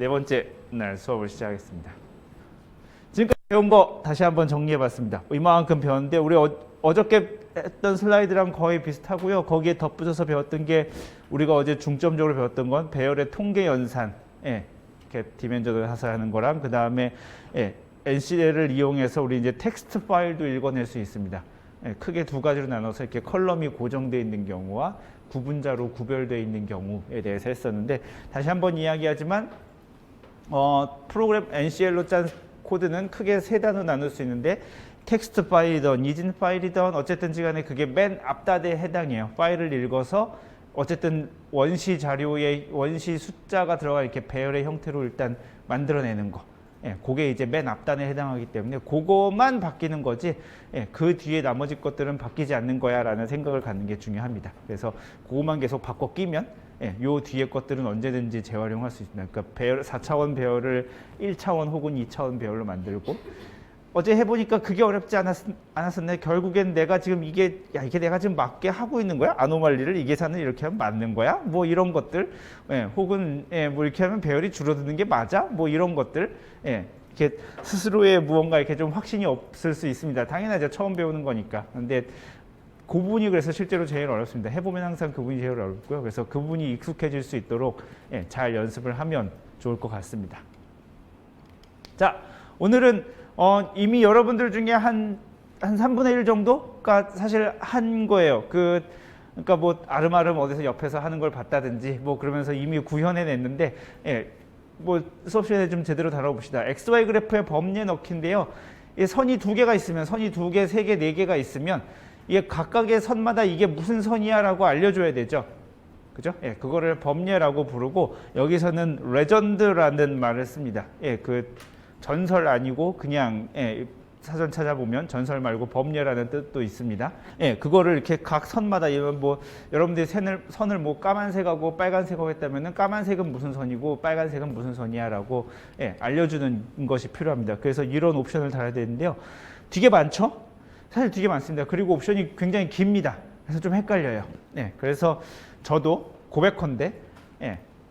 네 번째 날 수업을 시작하겠습니다. 지금까지 배운 거 다시 한번 정리해봤습니다. 이만큼 배웠는데 우리 어저께 했던 슬라이드랑 거의 비슷하고요. 거기에 덧붙여서 배웠던 게 우리가 어제 중점적으로 배웠던 건 배열의 통계 연산, 이렇게 디멘전을 하사하는 거랑 그 다음에 NCL을 이용해서 우리 이제 텍스트 파일도 읽어낼 수 있습니다. 크게 두 가지로 나눠서 이렇게 컬럼이 고정되어 있는 경우와 구분자로 구별되어 있는 경우에 대해서 했었는데 다시 한번 이야기하지만 프로그램 NCL로 짠 코드는 크게 세 단어로 나눌 수 있는데 텍스트 파일이든 이진 파일이든 어쨌든 간에 그게 맨 앞단에 해당해요. 파일을 읽어서 어쨌든 원시 자료에 원시 숫자가 들어가 이렇게 배열의 형태로 일단 만들어내는 거. 그게 이제 맨 앞단에 해당하기 때문에 그거만 바뀌는 거지 그 뒤에 나머지 것들은 바뀌지 않는 거야 라는 생각을 갖는 게 중요합니다. 그래서 그거만 계속 바꿔 끼면 요 뒤에 것들은 언제든지 재활용할 수 있습니다. 그러니까 배열, 4차원 배열을 1차원 혹은 2차원 배열로 만들고 어제 해보니까 그게 어렵지 않았었네. 결국엔 내가 지금 이게 내가 지금 맞게 하고 있는 거야? 아노말리를 이 계산을 이렇게 하면 맞는 거야? 뭐 이런 것들 혹은 뭐 이렇게 하면 배열이 줄어드는 게 맞아? 뭐 이런 것들 이렇게 스스로의 무언가 이렇게 좀 확신이 없을 수 있습니다. 당연하죠. 처음 배우는 거니까. 근데 그 부분이 그래서 실제로 제일 어렵습니다. 해보면 항상 그 부분이 제일 어렵고요. 그래서 그 부분이 익숙해질 수 있도록 잘 연습을 하면 좋을 것 같습니다. 자, 오늘은 이미 여러분들 중에 한 3분의 1 정도가 사실 한 거예요. 그러니까 뭐 아름아름 어디서 옆에서 하는 걸 봤다든지 뭐 그러면서 이미 구현해 냈는데 뭐 수업 시간에 좀 제대로 다뤄봅시다. XY 그래프의 범례 넣기인데요. 선이 두 개가 있으면 선이 두 개, 세 개, 네 개가 있으면 이게 각각의 선마다 이게 무슨 선이야 라고 알려줘야 되죠. 그죠? 그거를 범례라고 부르고 여기서는 레전드라는 말을 씁니다. 그 전설 아니고 그냥 사전 찾아보면 전설 말고 범례라는 뜻도 있습니다. 그거를 이렇게 각 선마다 뭐 여러분들이 선을 뭐 까만색하고 빨간색하고 했다면은 까만색은 무슨 선이고 빨간색은 무슨 선이야라고 알려주는 것이 필요합니다. 그래서 이런 옵션을 달아야 되는데요. 되게 많죠? 사실 되게 많습니다. 그리고 옵션이 굉장히 깁니다. 그래서 좀 헷갈려요. 그래서 저도 고백컨대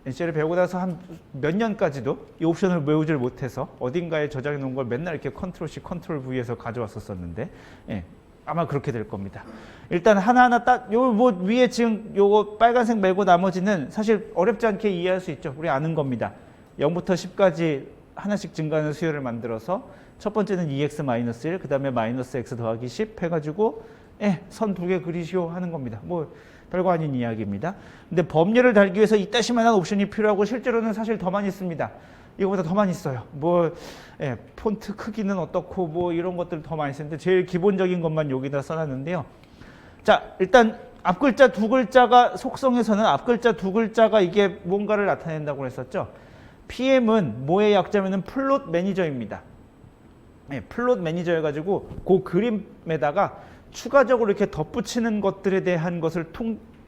NCL을 배우고 나서 한 몇 년까지도 이 옵션을 외우질 못해서 어딘가에 저장해 놓은 걸 맨날 이렇게 컨트롤 C, 컨트롤 V에서 가져왔었었는데 아마 그렇게 될 겁니다. 일단 하나하나 뭐 위에 지금 요거 빨간색 말고 나머지는 사실 어렵지 않게 이해할 수 있죠. 우리 아는 겁니다. 0부터 10까지 하나씩 증가하는 수열을 만들어서 첫 번째는 2x-1, 그 다음에 마이너스 x 더하기 10 해가지고 선 두 개 그리시오 하는 겁니다. 뭐 별거 아닌 이야기입니다. 근데 범례를 달기 위해서 이따시만한 옵션이 필요하고 실제로는 사실 더 많이 씁니다. 이거보다 더 많이 써요. 뭐 폰트 크기는 어떻고 뭐 이런 것들 더 많이 쓰는데 제일 기본적인 것만 여기다 써놨는데요. 자, 일단 앞글자 두 글자가 속성에서는 앞글자 두 글자가 이게 뭔가를 나타낸다고 했었죠. PM은 뭐의 약자면은 플롯 매니저입니다. 플롯 매니저여가지고 그 그림에다가 추가적으로 이렇게 덧붙이는 것들에 대한 것을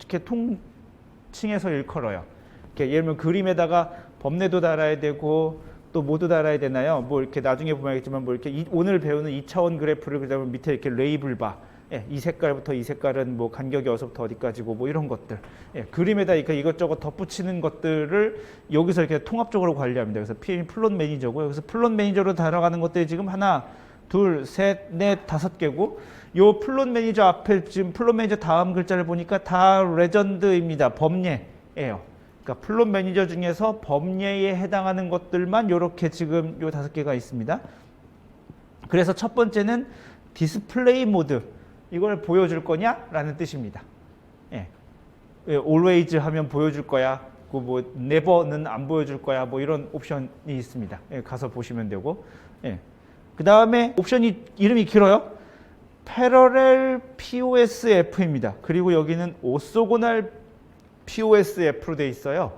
이렇게 통칭해서 일컬어요. 이렇게 예를 들면 그림에다가 범례도 달아야 되고 또 뭐도 달아야 되나요? 뭐 이렇게 나중에 보면 알겠지만 뭐 이렇게 오늘 배우는 2차원 그래프를 그다음에 밑에 이렇게 레이블 바. 이 색깔부터 이 색깔은 뭐 간격이 어디서부터 어디까지고 뭐 이런 것들. 그림에다 이것저것 덧붙이는 것들을 여기서 이렇게 통합적으로 관리합니다. 그래서 PM이 플롯 매니저고요. 그래서 플롯 매니저로 달아가는 것들이 지금 하나, 둘, 셋, 넷, 5개고 요 플롯 매니저 앞에 지금 플롯 매니저 다음 글자를 보니까 다 레전드입니다. 범례예요. 그러니까 플롯 매니저 중에서 범례에 해당하는 것들만 요렇게 지금 요 5개가 있습니다. 그래서 첫 번째는 디스플레이 모드. 이걸 보여줄 거냐? 라는 뜻입니다. always 하면 보여줄 거야. 뭐 never는 안 보여줄 거야. 뭐 이런 옵션이 있습니다. 가서 보시면 되고. 그 다음에 옵션이 이름이 길어요. Parallel POSF입니다. 그리고 여기는 오소고날 POSF로 되어 있어요.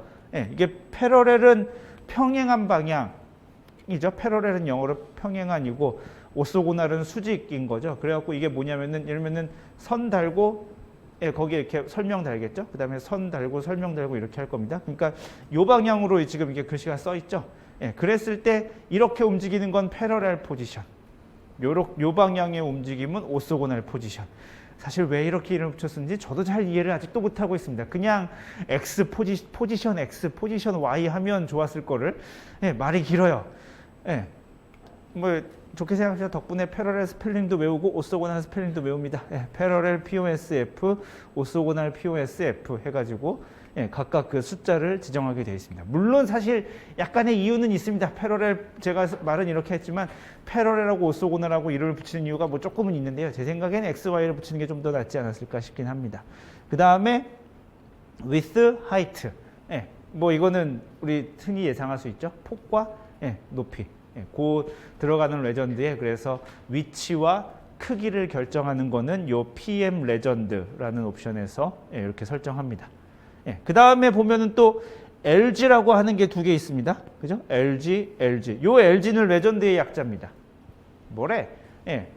이게 패러렐은 평행한 방향이죠. 패러렐은 영어로 평행한이고 오소고날은 수직인 거죠. 그래갖고 이게 뭐냐면은 예를 들면은 선 달고 거기에 이렇게 설명 달겠죠. 그 다음에 선 달고 설명 달고 이렇게 할 겁니다. 그러니까 요 방향으로 지금 이게 글씨가 써 있죠. 그랬을 때 이렇게 움직이는 건 패러렐 포지션. 요 방향의 움직임은 오소고날 포지션. 사실 왜 이렇게 이름을 붙였는지 저도 잘 이해를 아직도 못하고 있습니다. 그냥 X 포지션 X, 포지션 Y 하면 좋았을 거를 말이 길어요. 뭐 좋게 생각하셔서 덕분에 패러렐 스펠링도 외우고 오소고날 스펠링도 외웁니다. 패러렐 POSF, 오소고날 POSF 해가지고 각각 그 숫자를 지정하게 되어 있습니다. 물론 사실 약간의 이유는 있습니다. 패러렐 제가 말은 이렇게 했지만 패러렐하고 오소고날하고 이름을 붙이는 이유가 뭐 조금은 있는데요. 제 생각에는 X, Y를 붙이는 게 좀 더 낫지 않았을까 싶긴 합니다. 그 다음에 with, height. 뭐 이거는 우리 흔히 예상할 수 있죠. 폭과 높이. 그 들어가는 레전드에 그래서 위치와 크기를 결정하는 거는 요 PM 레전드라는 옵션에서 이렇게 설정합니다. 그 다음에 보면은 또 LG라고 하는 게 두 개 있습니다. 그죠? LG. 요 LG는 레전드의 약자입니다. 뭐래?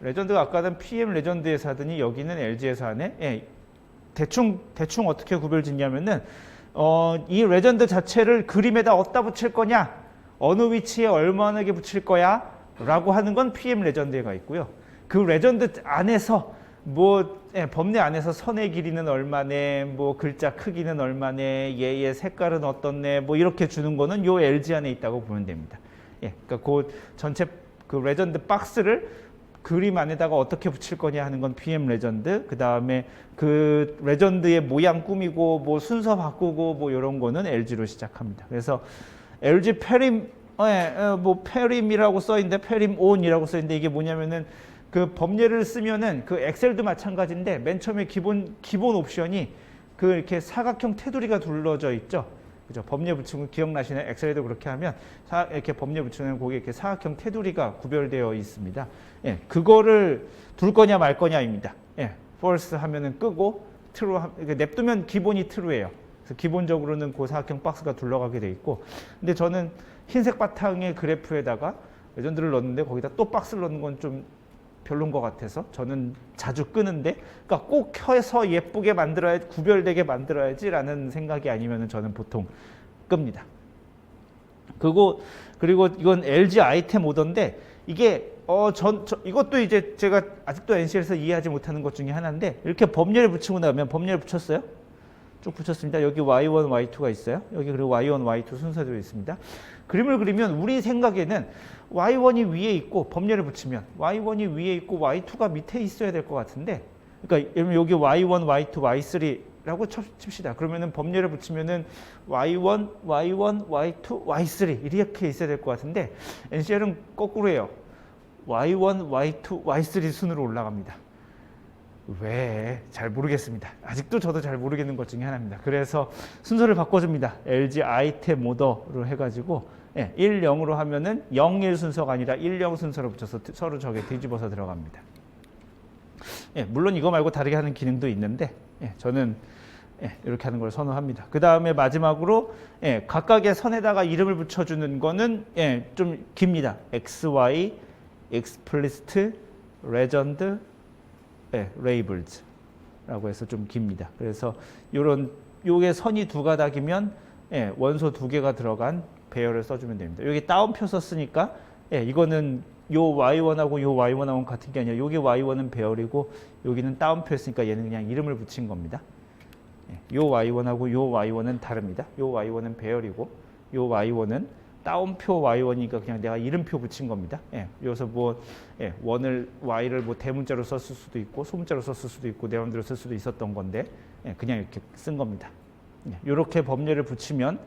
레전드가 아까는 PM 레전드에서 하더니 여기는 LG에서 하네. 대충 어떻게 구별 짓냐면은 이 레전드 자체를 그림에다 어디다 붙일 거냐? 어느 위치에 얼마나게 붙일 거야? 라고 하는 건 PM 레전드가 있고요. 그 레전드 안에서 뭐 범례 안에서 선의 길이는 얼마네, 뭐 글자 크기는 얼마네, 얘의 색깔은 어떻네, 뭐 이렇게 주는 거는 요 LG 안에 있다고 보면 됩니다. 그러니까 그 전체 그 레전드 박스를 그림 안에다가 어떻게 붙일 거냐 하는 건 PM 레전드. 그 다음에 그 레전드의 모양 꾸미고 뭐 순서 바꾸고 뭐 이런 거는 LG로 시작합니다. 그래서 LG 페림, 뭐 페림이라고 써있는데 페림온이라고 써있는데 이게 뭐냐면은 그 범례를 쓰면은 그 엑셀도 마찬가지인데 맨 처음에 기본 옵션이 그 이렇게 사각형 테두리가 둘러져 있죠. 그죠? 범례 붙이면 기억나시나요? 엑셀에도 그렇게 하면 이렇게 범례 붙이면 거기에 이렇게 사각형 테두리가 구별되어 있습니다. 그거를 둘 거냐 말 거냐입니다. false 하면은 끄고 true 냅두면 기본이 true예요. 그래서 기본적으로는 그 사각형 박스가 둘러가게 돼 있고, 근데 저는 흰색 바탕의 그래프에다가 레전드를 넣었는데 거기다 또 박스를 넣는 건 좀 별론 것 같아서 저는 자주 끄는데, 그러니까 꼭 켜서 예쁘게 만들어야지, 구별되게 만들어야지라는 생각이 아니면 저는 보통 끕니다. 그리고 이건 LG 아이템 오더인데 이게 이것도 이제 제가 아직도 NCL에서 이해하지 못하는 것 중에 하나인데, 이렇게 범례를 붙이고 나면 범례를 붙였어요. 쭉 붙였습니다. 여기 Y1, Y2가 있어요. 여기 그리고 Y1, Y2 순서대로 있습니다. 그림을 그리면 우리 생각에는 Y1이 위에 있고 범례를 붙이면 Y1이 위에 있고 Y2가 밑에 있어야 될 것 같은데, 그러니까 여기 Y1, Y2, Y3라고 칩시다. 그러면은 범례를 붙이면은 Y1, Y1, Y2, Y3 이렇게 있어야 될 것 같은데 NCL은 거꾸로 해요. Y1, Y2, Y3 순으로 올라갑니다. 왜? 잘 모르겠습니다. 아직도 저도 잘 모르겠는 것 중에 하나입니다. 그래서 순서를 바꿔줍니다. LG 아이템 오더로 해가지고 1, 0으로 하면은 0, 1 순서가 아니라 1, 0 순서로 붙여서 서로 저게 뒤집어서 들어갑니다. 물론 이거 말고 다르게 하는 기능도 있는데 저는 이렇게 하는 걸 선호합니다. 그 다음에 마지막으로 각각의 선에다가 이름을 붙여주는 거는 좀 깁니다. XY, explicit, legend, labels라고 해서 좀 깁니다. 그래서 요게 선이 두 가닥이면 원소 두 개가 들어간 배열을 써주면 됩니다. 여기 따옴표 썼으니까 이거는 요 Y1하고 요 Y1하고는 같은 게 아니라 여기 Y1은 배열이고 여기는 따옴표였으니까 얘는 그냥 이름을 붙인 겁니다. 요 Y1하고 요 Y1은 다릅니다. 요 Y1은 배열이고 요 Y1은 따옴표 Y1이니까 그냥 내가 이름표 붙인 겁니다. 여기서 뭐 원을 Y를 뭐 대문자로 썼을 수도 있고 소문자로 썼을 수도 있고 내 마음대로 쓸 수도 있었던 건데 그냥 이렇게 쓴 겁니다. 이렇게 범례를 붙이면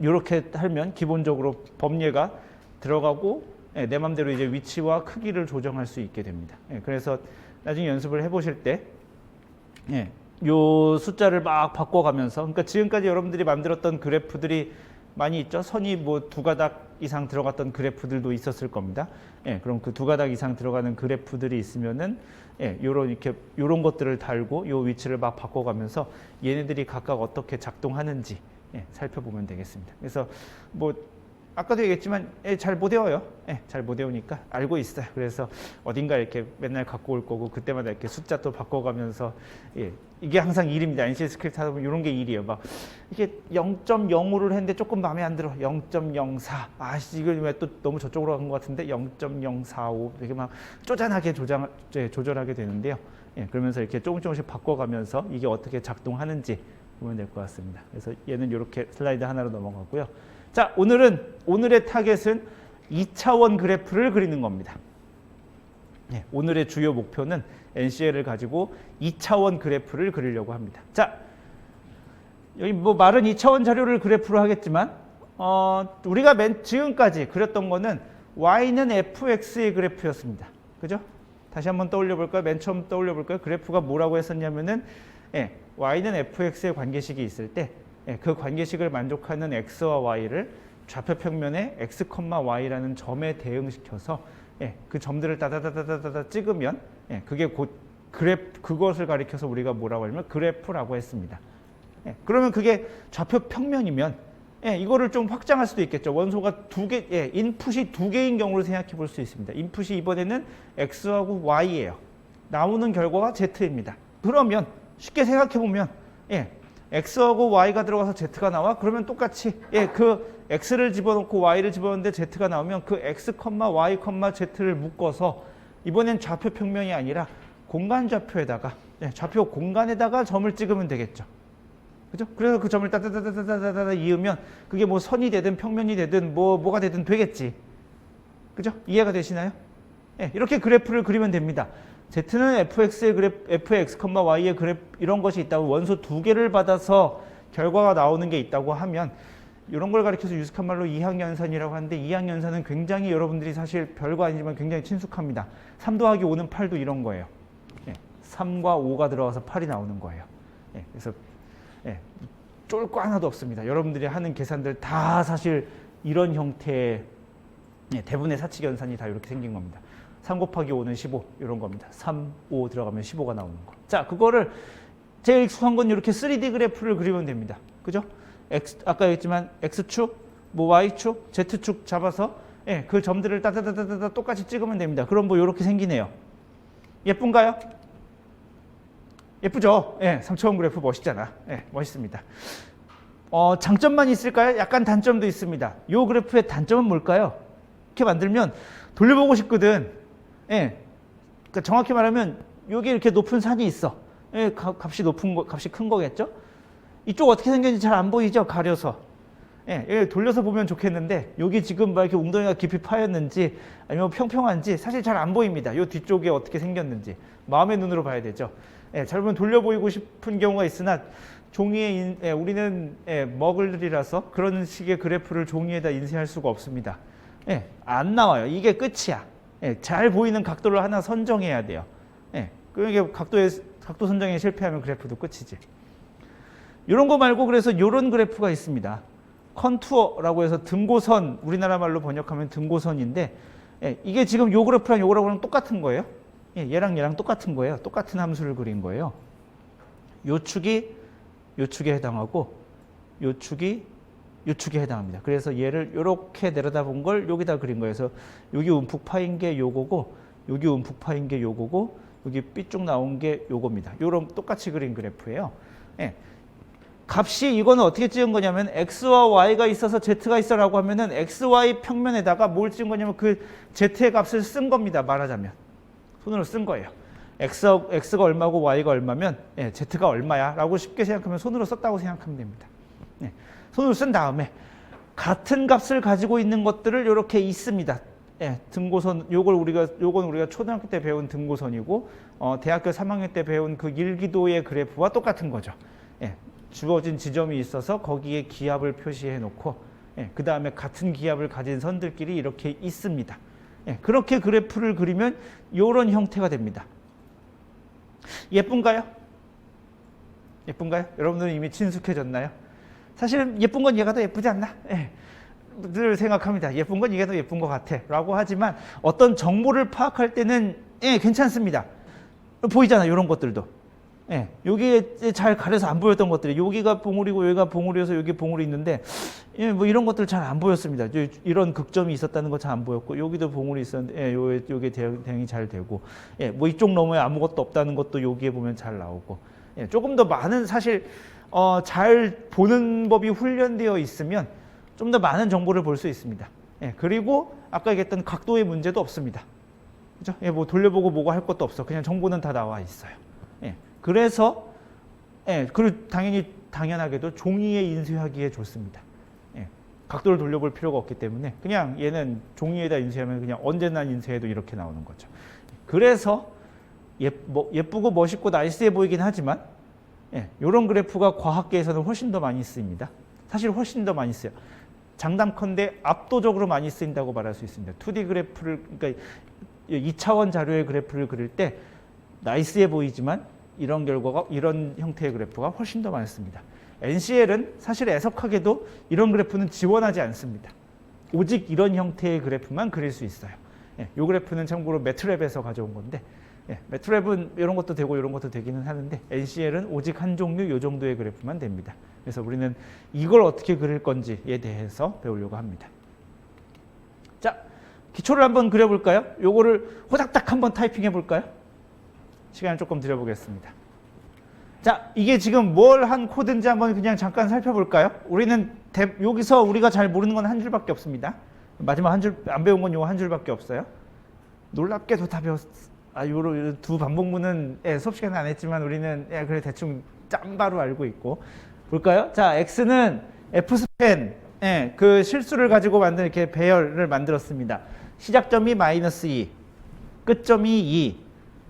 이렇게 하면 기본적으로 범례가 들어가고 내 마음대로 이제 위치와 크기를 조정할 수 있게 됩니다. 그래서 나중에 연습을 해보실 때 요 숫자를 막 바꿔가면서, 그러니까 지금까지 여러분들이 만들었던 그래프들이 많이 있죠. 선이 뭐 두 가닥 이상 들어갔던 그래프들도 있었을 겁니다. 그럼 그 두 가닥 이상 들어가는 그래프들이 있으면은 요런 것들을 달고 요 위치를 막 바꿔가면서 얘네들이 각각 어떻게 작동하는지 살펴보면 되겠습니다. 그래서 뭐 아까도 얘기했지만 잘 못 외워요. 잘 못 외우니까 알고 있어요. 그래서 어딘가 이렇게 맨날 갖고 올 거고 그때마다 이렇게 숫자 또 바꿔가면서 이게 항상 일입니다. NC 스크립트 하다 보면 이런 게 일이에요. 막 이게 0.05를 했는데 조금 마음에 안 들어. 0.04. 이거 왜 또 너무 저쪽으로 간 것 같은데 0.045 이렇게 막 쪼잔하게 조절하게 되는데요. 그러면서 이렇게 조금씩 바꿔가면서 이게 어떻게 작동하는지 보면 될 것 같습니다. 그래서 얘는 이렇게 슬라이드 하나로 넘어가고요. 자, 오늘의 타겟은 2차원 그래프를 그리는 겁니다. 오늘의 주요 목표는 NCL을 가지고 2차원 그래프를 그리려고 합니다. 자, 여기 뭐 말은 2차원 자료를 그래프로 하겠지만 우리가 지금까지 그렸던 거는 y는 fx의 그래프였습니다. 그죠? 다시 한번 떠올려 볼까요? 맨 처음 떠올려 볼까요? 그래프가 뭐라고 했었냐면은 y는 fx의 관계식이 있을 때 그 관계식을 만족하는 x와 y를 좌표 평면에 x, y라는 점에 대응시켜서 그 점들을 따다다다다다 찍으면 그게 곧 그것을 가리켜서 우리가 뭐라고 하냐면 그래프라고 했습니다. 그러면 그게 좌표 평면이면 이거를 좀 확장할 수도 있겠죠. 원소가 두 개, 인풋이 두 개인 경우를 생각해 볼 수 있습니다. 인풋이 이번에는 x하고 y예요. 나오는 결과가 z입니다. 그러면 쉽게 생각해 보면 x하고 y가 들어가서 z가 나와. 그러면 똑같이 그 x를 집어넣고 y를 집어넣는데 z가 나오면 그 x, y, z를 묶어서 이번엔 좌표 평면이 아니라 공간 좌표에다가 좌표 공간에다가 점을 찍으면 되겠죠. 그죠? 그래서 그 점을 따다다다다다다 이으면 그게 뭐 선이 되든 평면이 되든 뭐가 되든 되겠지. 그죠? 이해가 되시나요? 이렇게 그래프를 그리면 됩니다. Z는 fx의 그래프, fx, y의 그래프 이런 것이 있다고 원소 두 개를 받아서 결과가 나오는 게 있다고 하면 이런 걸 가리켜서 유식한 말로 이항연산이라고 하는데 이항연산은 굉장히 여러분들이 사실 별거 아니지만 굉장히 친숙합니다. 3 더하기 5는 8도 이런 거예요. 3과 5가 들어가서 8이 나오는 거예요. 그래서 쫄 거 하나도 없습니다. 여러분들이 하는 계산들 다 사실 이런 형태의 대분의 사칙 연산이 다 이렇게 생긴 겁니다. 3 곱하기 5는 15 이런 겁니다. 3, 5 들어가면 15가 나오는 거. 자, 그거를 제일 익숙한 건 이렇게 3D 그래프를 그리면 됩니다. 그죠? 아까 얘기했지만 X축, 뭐 Y축, Z축 잡아서 그 점들을 따다다다다 똑같이 찍으면 됩니다. 그럼 뭐 이렇게 생기네요. 예쁜가요? 예쁘죠? 3차원 그래프 멋있잖아. 멋있습니다. 장점만 있을까요? 약간 단점도 있습니다. 이 그래프의 단점은 뭘까요? 이렇게 만들면 돌려보고 싶거든. 그러니까 정확히 말하면 여기 이렇게 높은 산이 있어. 값이 값이 큰 거겠죠? 이쪽 어떻게 생겼는지 잘 안 보이죠? 가려서. 돌려서 보면 좋겠는데 여기 지금 막 이렇게 웅덩이가 깊이 파였는지 아니면 평평한지 사실 잘 안 보입니다. 이 뒤쪽에 어떻게 생겼는지 마음의 눈으로 봐야 되죠. 잘 보면 돌려 보이고 싶은 경우가 있으나 종이에 우리는 머글들이라서 그런 식의 그래프를 종이에다 인쇄할 수가 없습니다. 안 나와요. 이게 끝이야. 잘 보이는 각도를 하나 선정해야 돼요. 그게 각도 선정에 실패하면 그래프도 끝이지. 이런 거 말고 그래서 이런 그래프가 있습니다. 컨투어라고 해서 등고선, 우리나라 말로 번역하면 등고선인데 이게 지금 요 그래프랑 요 그래프랑 똑같은 거예요. 얘랑 똑같은 거예요. 똑같은 함수를 그린 거예요. 요 축이 요 축에 해당하고 요 축이 요 축에 해당합니다. 그래서 얘를 이렇게 내려다본 걸 여기다 그린 거예요. 그래서 여기 움푹 파인 게 요거고 여기 움푹 파인 게 요거고 여기 삐쭉 나온 게 요겁니다. 요런 똑같이 그린 그래프예요. 값이 이거는 어떻게 찍은 거냐면 x와 y가 있어서 z가 있어라고 하면은 xy 평면에다가 뭘 찍은 거냐면 그 z의 값을 쓴 겁니다. 말하자면 손으로 쓴 거예요. x가 얼마고 y가 얼마면 z가 얼마야 라고 쉽게 생각하면 손으로 썼다고 생각하면 됩니다. 손으로 쓴 다음에 같은 값을 가지고 있는 것들을 이렇게 있습니다. 등고선 요건 우리가 초등학교 때 배운 등고선이고 대학교 3학년 때 배운 그 일기도의 그래프와 똑같은 거죠. 주어진 지점이 있어서 거기에 기압을 표시해 놓고 그 다음에 같은 기압을 가진 선들끼리 이렇게 있습니다. 그렇게 그래프를 그리면 이런 형태가 됩니다. 예쁜가요? 예쁜가요? 여러분들은 이미 친숙해졌나요? 사실은 예쁜 건 얘가 더 예쁘지 않나? 늘 생각합니다. 예쁜 건 이게 더 예쁜 것 같아 라고 하지만 어떤 정보를 파악할 때는 괜찮습니다. 보이잖아요. 이런 것들도. 여기에 잘 가려서 안 보였던 것들이 여기가 봉우리고 여기가 봉우리여서 여기 봉우리 있는데 뭐 이런 것들 잘 안 보였습니다. 이런 극점이 있었다는 거 잘 안 보였고 여기도 봉우리 있었는데 요게 대응이 잘 되고 뭐 이쪽 너머에 아무것도 없다는 것도 여기에 보면 잘 나오고 조금 더 많은 사실 잘 보는 법이 훈련되어 있으면 좀 더 많은 정보를 볼 수 있습니다. 그리고 아까 얘기했던 각도의 문제도 없습니다. 그죠? 뭐 돌려보고 뭐고 할 것도 없어. 그냥 정보는 다 나와 있어요. 예, 그래서 그리고 당연하게도 종이에 인쇄하기에 좋습니다. 예, 각도를 돌려볼 필요가 없기 때문에 그냥 얘는 종이에다 인쇄하면 그냥 언제나 인쇄해도 이렇게 나오는 거죠. 그래서 예쁘고 멋있고 나이스해 보이긴 하지만 이런 그래프가 과학계에서는 훨씬 더 많이 쓰입니다. 사실 훨씬 더 많이 써요. 장담컨대 압도적으로 많이 쓰인다고 말할 수 있습니다. 2D 그래프를, 그러니까 2차원 자료의 그래프를 그릴 때 나이스해 보이지만 이런 결과가, 이런 형태의 그래프가 훨씬 더 많습니다. NCL은 사실 애석하게도 이런 그래프는 지원하지 않습니다. 오직 이런 형태의 그래프만 그릴 수 있어요. 이 그래프는 참고로 매트랩에서 가져온 건데, 매트랩은 이런 것도 되고 이런 것도 되기는 하는데 NCL은 오직 한 종류, 이 정도의 그래프만 됩니다. 그래서 우리는 이걸 어떻게 그릴 건지에 대해서 배우려고 합니다. 자, 기초를 한번 그려볼까요? 요거를 호닥닥 한번 타이핑해 볼까요? 시간을 조금 들여보겠습니다. 자, 이게 지금 뭘 한 코드인지 한번 그냥 잠깐 살펴볼까요? 우리는 여기서 우리가 잘 모르는 건 한 줄밖에 없습니다. 마지막 한 줄, 안 배운 건 요 한 줄밖에 없어요. 놀랍게도 다 요런 두 반복문은 수업 시간에 안 했지만 우리는 그래 대충 짬바로 알고 있고. 볼까요? 자, X는 F스팬, 그 실수를 가지고 만든 이렇게 배열을 만들었습니다. 시작점이 -2, 끝점이 2,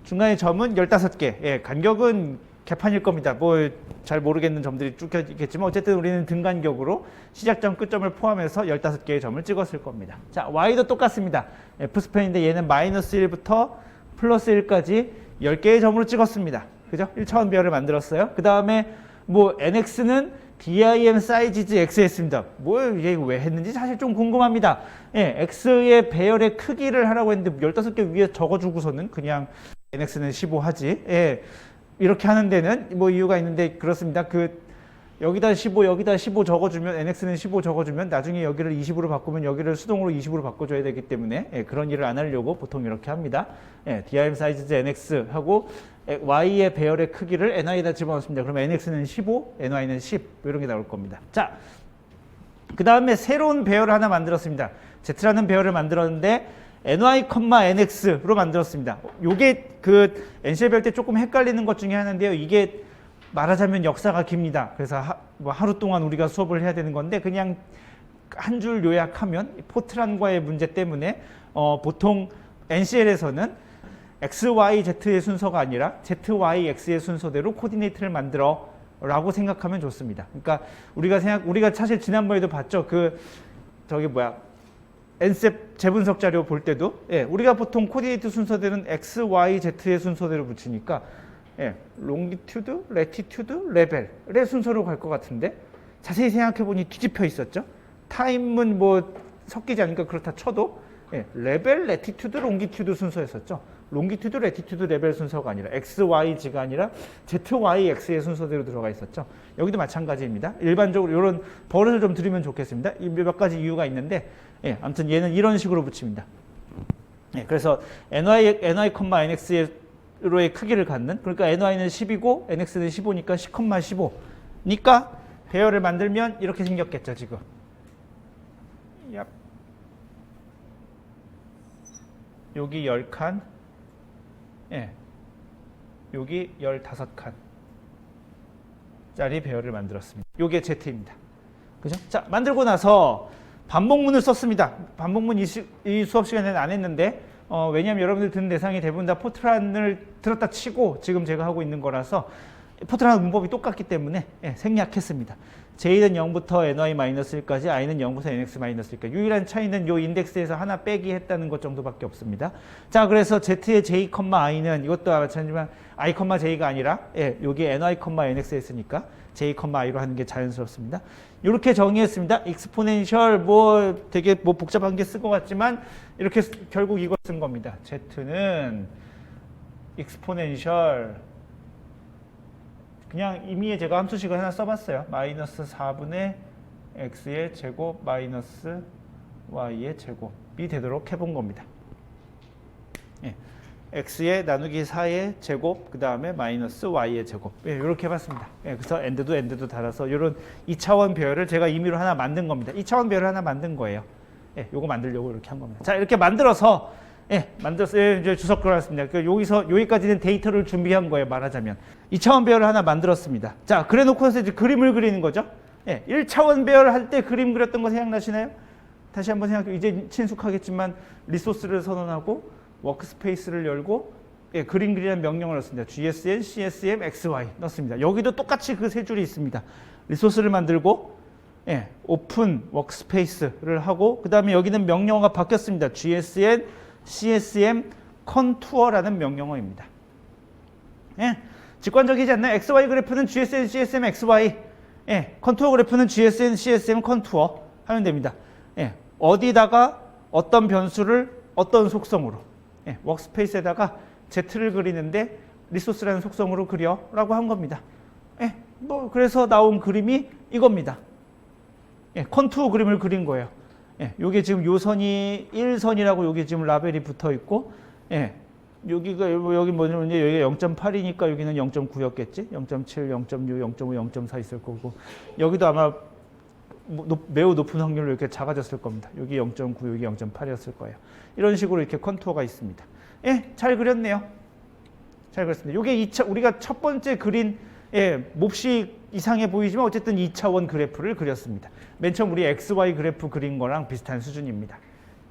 중간에 점은 15개. 간격은 개판일 겁니다. 뭐 잘 모르겠는 점들이 쭉 있겠지만 어쨌든 우리는 등간격으로 시작점, 끝점을 포함해서 15개의 점을 찍었을 겁니다. 자, Y도 똑같습니다. F스팬인데 얘는 -1부터 +1까지 10개의 점으로 찍었습니다. 그죠? 1차원 배열을 만들었어요. 그 다음에 뭐 NX는 DIM sizes X였습니다. 이게 왜 했는지 사실 좀 궁금합니다. X의 배열의 크기를 하라고 했는데 15개 위에 적어주고서는 그냥 NX는 15 하지. 이렇게 하는 데는 뭐 이유가 있는데 그렇습니다. 여기다 15, 여기다 15 적어주면 NX는 15 적어주면 나중에 여기를 20으로 바꾸면 여기를 수동으로 20으로 바꿔줘야 되기 때문에 그런 일을 안 하려고 보통 이렇게 합니다. DIM sizes NX 하고 Y의 배열의 크기를 NI에다 집어넣습니다. 그러면 NX는 15, NY는 10 이런 게 나올 겁니다. 자, 그 다음에 새로운 배열을 하나 만들었습니다. Z라는 배열을 만들었는데 NY, NX로 만들었습니다. 요게 NCL 배울 때 조금 헷갈리는 것 중에 하나인데요. 이게 말하자면 역사가 깁니다. 그래서 하루 동안 우리가 수업을 해야 되는 건데 그냥 한 줄 요약하면 포트란과의 문제 때문에 보통 NCL에서는 X, Y, Z의 순서가 아니라 Z, Y, X의 순서대로 코디네이트를 만들어 라고 생각하면 좋습니다. 그러니까 우리가 사실 지난번에도 봤죠. NCEP 재분석 자료 볼 때도 우리가 보통 코디네이트 순서대로는 X, Y, Z의 순서대로 붙이니까 롱기튜드, 레티튜드, 레벨의 순서로 갈 것 같은데 자세히 생각해보니 뒤집혀 있었죠. 타임은 뭐 섞이지 않으니까 그렇다 쳐도 레벨, 레티튜드, 롱기튜드 순서였었죠. 롱기튜드, 레티튜드, 레벨 순서가 아니라 X, Y, Z가 아니라 Z, Y, X의 순서대로 들어가 있었죠. 여기도 마찬가지입니다. 일반적으로 이런 버릇을 좀 들으면 좋겠습니다. 몇 가지 이유가 있는데 아무튼 얘는 이런 식으로 붙입니다. 그래서 NY, NX로의 크기를 갖는, 그러니까 NY는 10이고 NX는 15니까 10,15니까 배열을 만들면 이렇게 생겼겠죠. 지금 여기 10칸, 여기 15칸 짜리 배열을 만들었습니다. 요게 Z입니다. 그죠? 자, 만들고 나서 반복문을 썼습니다. 반복문 이 수업 시간에는 안 했는데 왜냐하면 여러분들 듣는 대상이 대부분 다 포트란을 들었다 치고 지금 제가 하고 있는 거라서 포트란 문법이 똑같기 때문에 생략했습니다. J는 0부터 NY-1까지, I는 0부터 NX-1까지. 유일한 차이는 이 인덱스에서 하나 빼기 했다는 것 정도밖에 없습니다. 자, 그래서 Z의 J, I는 이것도 마찬가지지만 I, J가 아니라 여기 NY-NX였으니까 J, I로 하는 게 자연스럽습니다. 이렇게 정의했습니다. 익스포넨셜 되게 복잡한 게 쓴 것 같지만 이렇게 결국 이걸 쓴 겁니다. Z는 익스포넨셜 그냥 이미 제가 함수식을 하나 써봤어요. -4분의 x의 제곱 마이너스 y의 제곱이 되도록 해본 겁니다. x의 나누기 4의 제곱, 그 다음에 마이너스 y의 제곱. 이렇게 해봤습니다. 그래서 엔드도 달아서 이런 2차원 배열을 제가 임의로 하나 만든 겁니다. 2차원 배열을 하나 만든 거예요. 요거 만들려고 이렇게 한 겁니다. 자, 이렇게 만들어서 예, 만들었어요. 이제 주석 걸었습니다. 여기까지는 데이터를 준비한 거예요, 말하자면. 2차원 배열을 하나 만들었습니다. 자, 그래 놓고서 이제 그림을 그리는 거죠. 예, 1차원 배열 할 때 그림 그렸던 거 생각나시나요? 다시 한번 생각해. 이제 친숙하겠지만 리소스를 선언하고 워크스페이스를 열고 예, 그림 그리는 명령을 넣습니다. GSN, CSM, XY 넣습니다. 여기도 똑같이 그 세 줄이 있습니다. 리소스를 만들고 예, 오픈 워크스페이스를 하고 그 다음에 여기는 명령어가 바뀌었습니다. GSN, CSM, 컨투어라는 명령어입니다. 예, 직관적이지 않나요? XY 그래프는 GSN, CSM, XY 예, 컨투어 그래프는 GSN, CSM, 컨투어 하면 됩니다. 예, 어디다가 어떤 변수를 어떤 속성으로 예, 워크스페이스에다가 Z를 그리는데 리소스라는 속성으로 그려 라고 한 겁니다. 예, 뭐 그래서 나온 그림이 이겁니다. 예, 컨투어 그림을 그린 거예요. 예, 요게 지금 요 선이 1선이라고 여기 지금 라벨이 붙어 있고 예, 여기가 여기 뭐냐면 여기가 0.8이니까 여기는 0.9였겠지. 0.7, 0.6, 0.5, 0.4 있을 거고 여기도 아마 매우 높은 확률로 이렇게 작아졌을 겁니다. 여기 0.9, 여기 0.8이었을 거예요. 이런 식으로 이렇게 컨투어가 있습니다. 예, 잘 그렸네요. 잘 그렸습니다. 요게 우리가 첫 번째 그린 예, 몹시 이상해 보이지만 어쨌든 2차원 그래프를 그렸습니다. 맨 처음 우리 XY 그래프 그린 거랑 비슷한 수준입니다.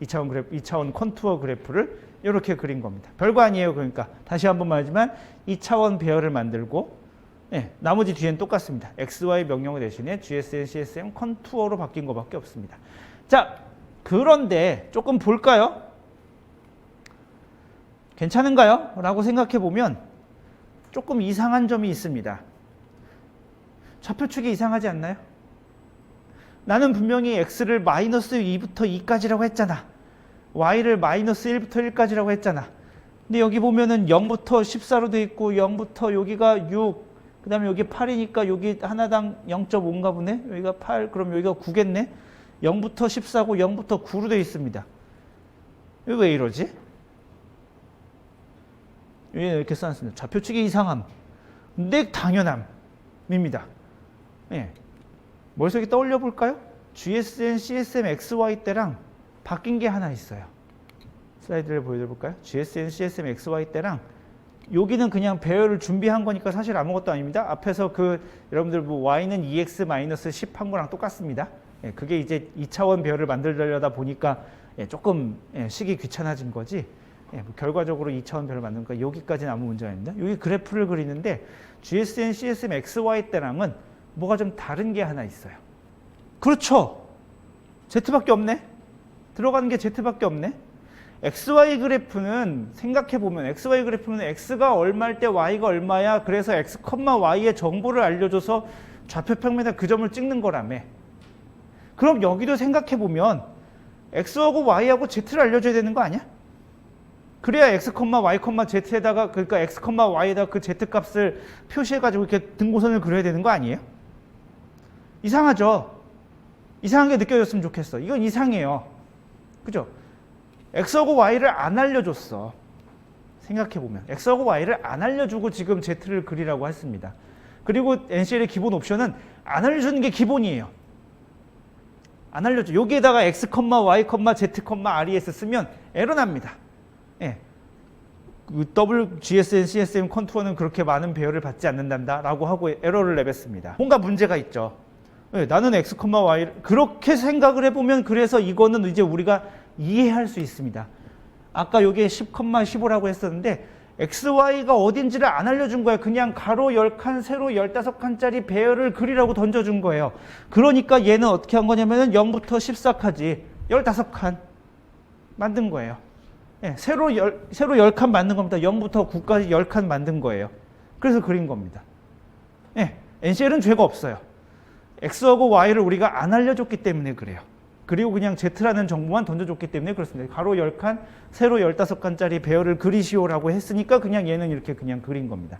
2차원 컨투어 그래프를 이렇게 그린 겁니다. 별거 아니에요. 그러니까 다시 한번 말하지만 2차원 배열을 만들고 예, 나머지 뒤엔 똑같습니다. XY 명령어 대신에 GSN, CSM 컨투어로 바뀐 것밖에 없습니다. 자, 그런데 조금 볼까요? 괜찮은가요? 라고 생각해 보면 조금 이상한 점이 있습니다. 좌표축이 이상하지 않나요? 나는 분명히 x를 마이너스 2부터 2까지라고 했잖아. y를 마이너스 1부터 1까지라고 했잖아. 근데 여기 보면은 0부터 14로 돼 있고 0부터 여기가 6, 그 다음에 여기 8이니까 여기 하나당 0.5인가 보네. 여기가 8, 그럼 여기가 9겠네. 0부터 14고 0부터 9로 돼 있습니다. 이거 왜 이러지? 이렇게 써놨습니다. 좌표축의 이상함, 근데 당연함입니다. 예. 머릿속에 떠올려 볼까요? GSN, CSM, XY 때랑 바뀐 게 하나 있어요. 슬라이드를 보여드려 볼까요? GSN, CSM, XY 때랑 여기는 그냥 배열을 준비한 거니까 사실 아무것도 아닙니다. 앞에서 여러분들 뭐 Y는 2x-10 한 거랑 똑같습니다. 예, 그게 이제 2차원 배열을 만들려다 보니까 예, 조금 시기 귀찮아진 거지. 예, 뭐 결과적으로 2차원 배열을 만든 거 여기까지는 아무 문제가 아닙니다. 여기 그래프를 그리는데 GSN, CSM, XY 때랑은 뭐가 좀 다른 게 하나 있어요. 그렇죠. Z밖에 없네. 들어가는 게 Z밖에 없네. XY 그래프는 생각해보면 XY 그래프는 X가 얼마일 때 Y가 얼마야. 그래서 X, Y의 정보를 알려줘서 좌표평면에 그 점을 찍는 거라며. 그럼 여기도 생각해보면 X하고 Y하고 Z를 알려줘야 되는 거 아니야? 그래야 X, Y, Z에다가 그러니까 X, Y에다가 그 Z 값을 표시해가지고 이렇게 등고선을 그려야 되는 거 아니에요? 이상하죠? 이상한 게 느껴졌으면 좋겠어. 이건 이상해요. 그죠? X하고 Y를 안 알려줬어. 생각해보면. X하고 Y를 안 알려주고 지금 Z를 그리라고 했습니다. 그리고 NCL의 기본 옵션은 안 알려주는 게 기본이에요. 안 알려줘. 여기에다가 X, Y, Z, RES 쓰면 에러 납니다. 예. GSN, CSM 컨투어는 그렇게 많은 배열을 받지 않는단다 라고 하고 에러를 내뱉습니다. 뭔가 문제가 있죠. 예, 나는 X, Y 그렇게 생각을 해보면 그래서 이거는 이제 우리가 이해할 수 있습니다. 아까 여기에 10, 15라고 했었는데 XY가 어딘지를 안 알려준 거예요. 그냥 가로 10칸, 세로 15칸짜리 배열을 그리라고 던져준 거예요. 그러니까 얘는 어떻게 한 거냐면은 0부터 14까지 15칸 만든 거예요. 예, 세로 10칸 만든 겁니다. 0부터 9까지 10칸 만든 거예요. 그래서 그린 겁니다. 예, NCL은 죄가 없어요. X하고 Y를 우리가 안 알려줬기 때문에 그래요. 그리고 그냥 Z라는 정보만 던져줬기 때문에 그렇습니다. 가로 10칸, 세로 15칸짜리 배열을 그리시오라고 했으니까 그냥 얘는 이렇게 그냥 그린 겁니다.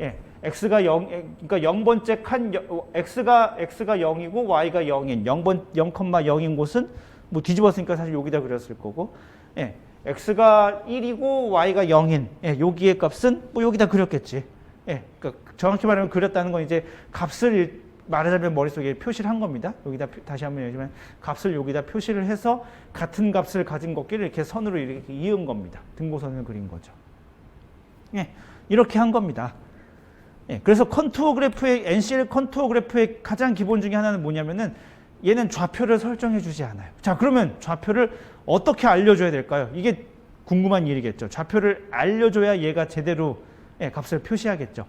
예, X가 0, 그러니까 0번째 칸, X가 0이고 Y가 0인 0,0인 곳은 뭐 뒤집었으니까 사실 여기다 그렸을 거고, 예, X가 1이고 Y가 0인 예, 여기의 값은 뭐 여기다 그렸겠지. 예, 그러니까 정확히 말하면 그렸다는 건 이제 값을 말하자면 머릿속에 표시를 한 겁니다. 여기다 다시 한번 얘기하지만 값을 여기다 표시를 해서 같은 값을 가진 것끼리 이렇게 선으로 이렇게 이은 겁니다. 등고선을 그린 거죠. 예, 이렇게 한 겁니다. 예, 그래서 컨투어 그래프의 NCL 컨투어 그래프의 가장 기본 중에 하나는 뭐냐면은 얘는 좌표를 설정해 주지 않아요. 자, 그러면 좌표를 어떻게 알려줘야 될까요? 이게 궁금한 일이겠죠. 좌표를 알려줘야 얘가 제대로 예, 값을 표시하겠죠.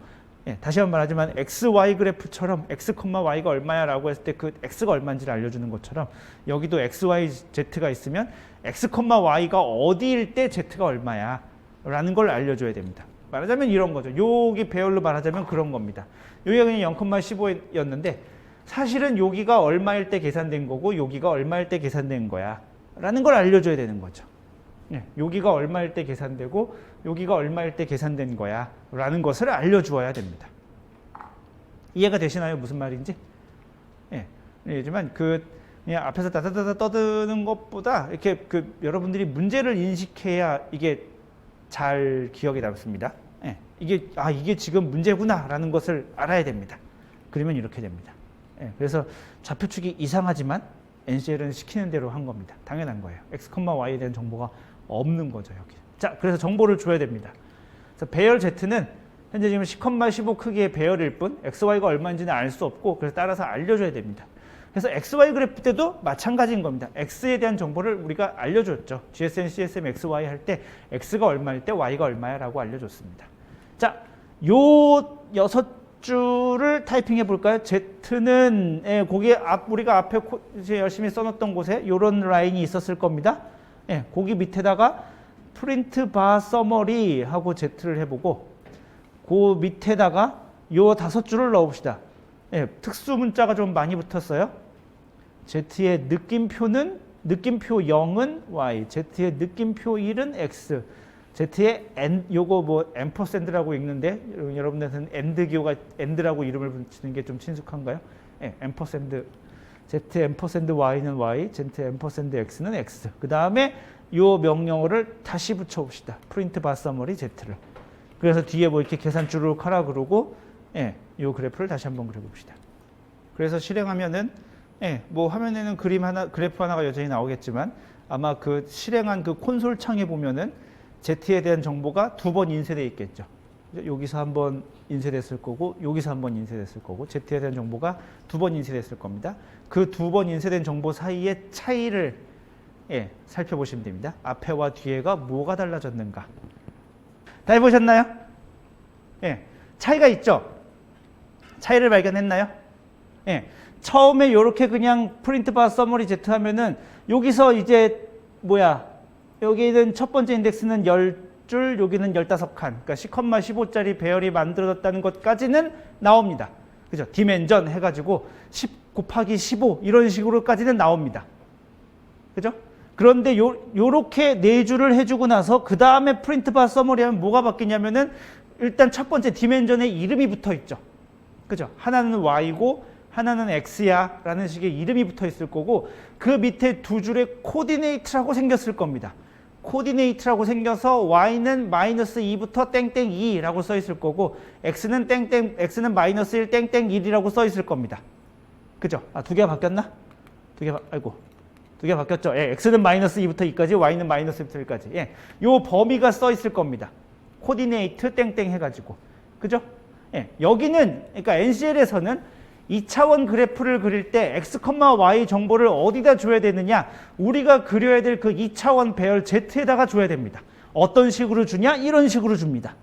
예, 다시 한번 말하지만 XY 그래프처럼 X, Y가 얼마야 라고 했을 때 그 X가 얼마인지를 알려주는 것처럼 여기도 XY, Z가 있으면 X, Y가 어디일 때 Z가 얼마야 라는 걸 알려줘야 됩니다. 말하자면 이런 거죠. 여기 배열로 말하자면 그런 겁니다. 여기가 그냥 0,15였는데 사실은 여기가 얼마일 때 계산된 거고 여기가 얼마일 때 계산된 거야 라는 걸 알려줘야 되는 거죠. 예, 여기가 얼마일 때 계산되고 여기가 얼마일 때 계산된 거야 라는 것을 알려주어야 됩니다. 이해가 되시나요? 무슨 말인지? 예, 하지만 그냥 앞에서 다다다다 떠드는 것보다 이렇게 여러분들이 문제를 인식해야 이게 잘 기억에 남습니다. 예, 이게 지금 문제구나 라는 것을 알아야 됩니다. 그러면 이렇게 됩니다. 예, 그래서 좌표축이 이상하지만 NCL은 시키는 대로 한 겁니다. 당연한 거예요. X, Y에 대한 정보가 없는 거죠, 여기. 자, 그래서 정보를 줘야 됩니다. 그래서 배열 Z는 현재 지금 10,15 크기의 배열일 뿐 XY가 얼마인지는 알 수 없고 그래서 따라서 알려줘야 됩니다. 그래서 XY 그래프 때도 마찬가지인 겁니다. X에 대한 정보를 우리가 알려줬죠. GSM, CSM, XY 할 때 X가 얼마일 때 Y가 얼마야 라고 알려줬습니다. 자, 요 6줄을 타이핑해 볼까요? Z는 예, 거기에 우리가 앞에 이제 열심히 써놨던 곳에 이런 라인이 있었을 겁니다. 예, 거기 밑에다가 프린트 바 서머리 하고 Z를 해보고 그 밑에다가 요 5줄을 넣읍시다. 예, 특수 문자가 좀 많이 붙었어요. Z의 느낌표는 느낌표 0은 Y, Z의 느낌표 1은 X, Z의 N, 요거 뭐 앰퍼샌드라고 읽는데 여러분들은 엔드라고 이름을 붙이는 게 좀 친숙한가요? 예, 앰퍼샌드. Z 앰퍼샌드 Y는 Y, Z 앰퍼샌드 X는 X. 그 다음에 요 명령어를 다시 붙여봅시다. 프린트 바 서머리 Z를. 그래서 뒤에 뭐 이렇게 계산줄을 하라 그러고, 예, 요 그래프를 다시 한번 그려봅시다. 그래서 실행하면은, 예, 뭐 화면에는 그래프 하나가 여전히 나오겠지만 아마 그 실행한 그 콘솔 창에 보면은 Z에 대한 정보가 2번 인쇄되어 있겠죠. 여기서 한번 인쇄됐을 거고 여기서 한번 인쇄됐을 거고 Z에 대한 정보가 2번 인쇄됐을 겁니다. 그 2번 인쇄된 정보 사이의 차이를 예, 살펴보시면 됩니다. 앞에와 뒤에가 뭐가 달라졌는가. 다 해보셨나요? 예, 차이가 있죠? 차이를 발견했나요? 예, 처음에 이렇게 그냥 프린트 바 서머리 Z 하면은 여기서 이제 여기는 첫 번째 인덱스는 10줄, 여기는 15칸. 그러니까 10,15짜리 배열이 만들어졌다는 것까지는 나옵니다. 그죠? 디멘전 해가지고 10 곱하기 15 이런 식으로까지는 나옵니다. 그죠? 그런데 요렇게 4줄을 해주고 나서 그 다음에 프린트 바 서머리 하면 뭐가 바뀌냐면은 일단 첫 번째 디멘전에 이름이 붙어 있죠. 그죠? 하나는 Y고 하나는 X야 라는 식의 이름이 붙어 있을 거고 그 밑에 2줄에 코디네이트라고 생겼을 겁니다. 코디네이트라고 생겨서 Y는 마이너스 2부터 땡땡 2라고 써 있을 거고 X는 X는 마이너스 1 땡땡 1이라고 써 있을 겁니다. 그죠? 아, 2개가 바뀌었나? 2개 바뀌었죠? 예, X는 마이너스 2부터 2까지, Y는 마이너스 2부터 1까지. 예, 요 범위가 써 있을 겁니다. 코디네이트 땡땡 해가지고. 그죠? 예, 여기는, 그러니까 NCL에서는 2차원 그래프를 그릴 때 X, Y 정보를 어디다 줘야 되느냐? 우리가 그려야 될 그 2차원 배열 Z에다가 줘야 됩니다. 어떤 식으로 주냐? 이런 식으로 줍니다.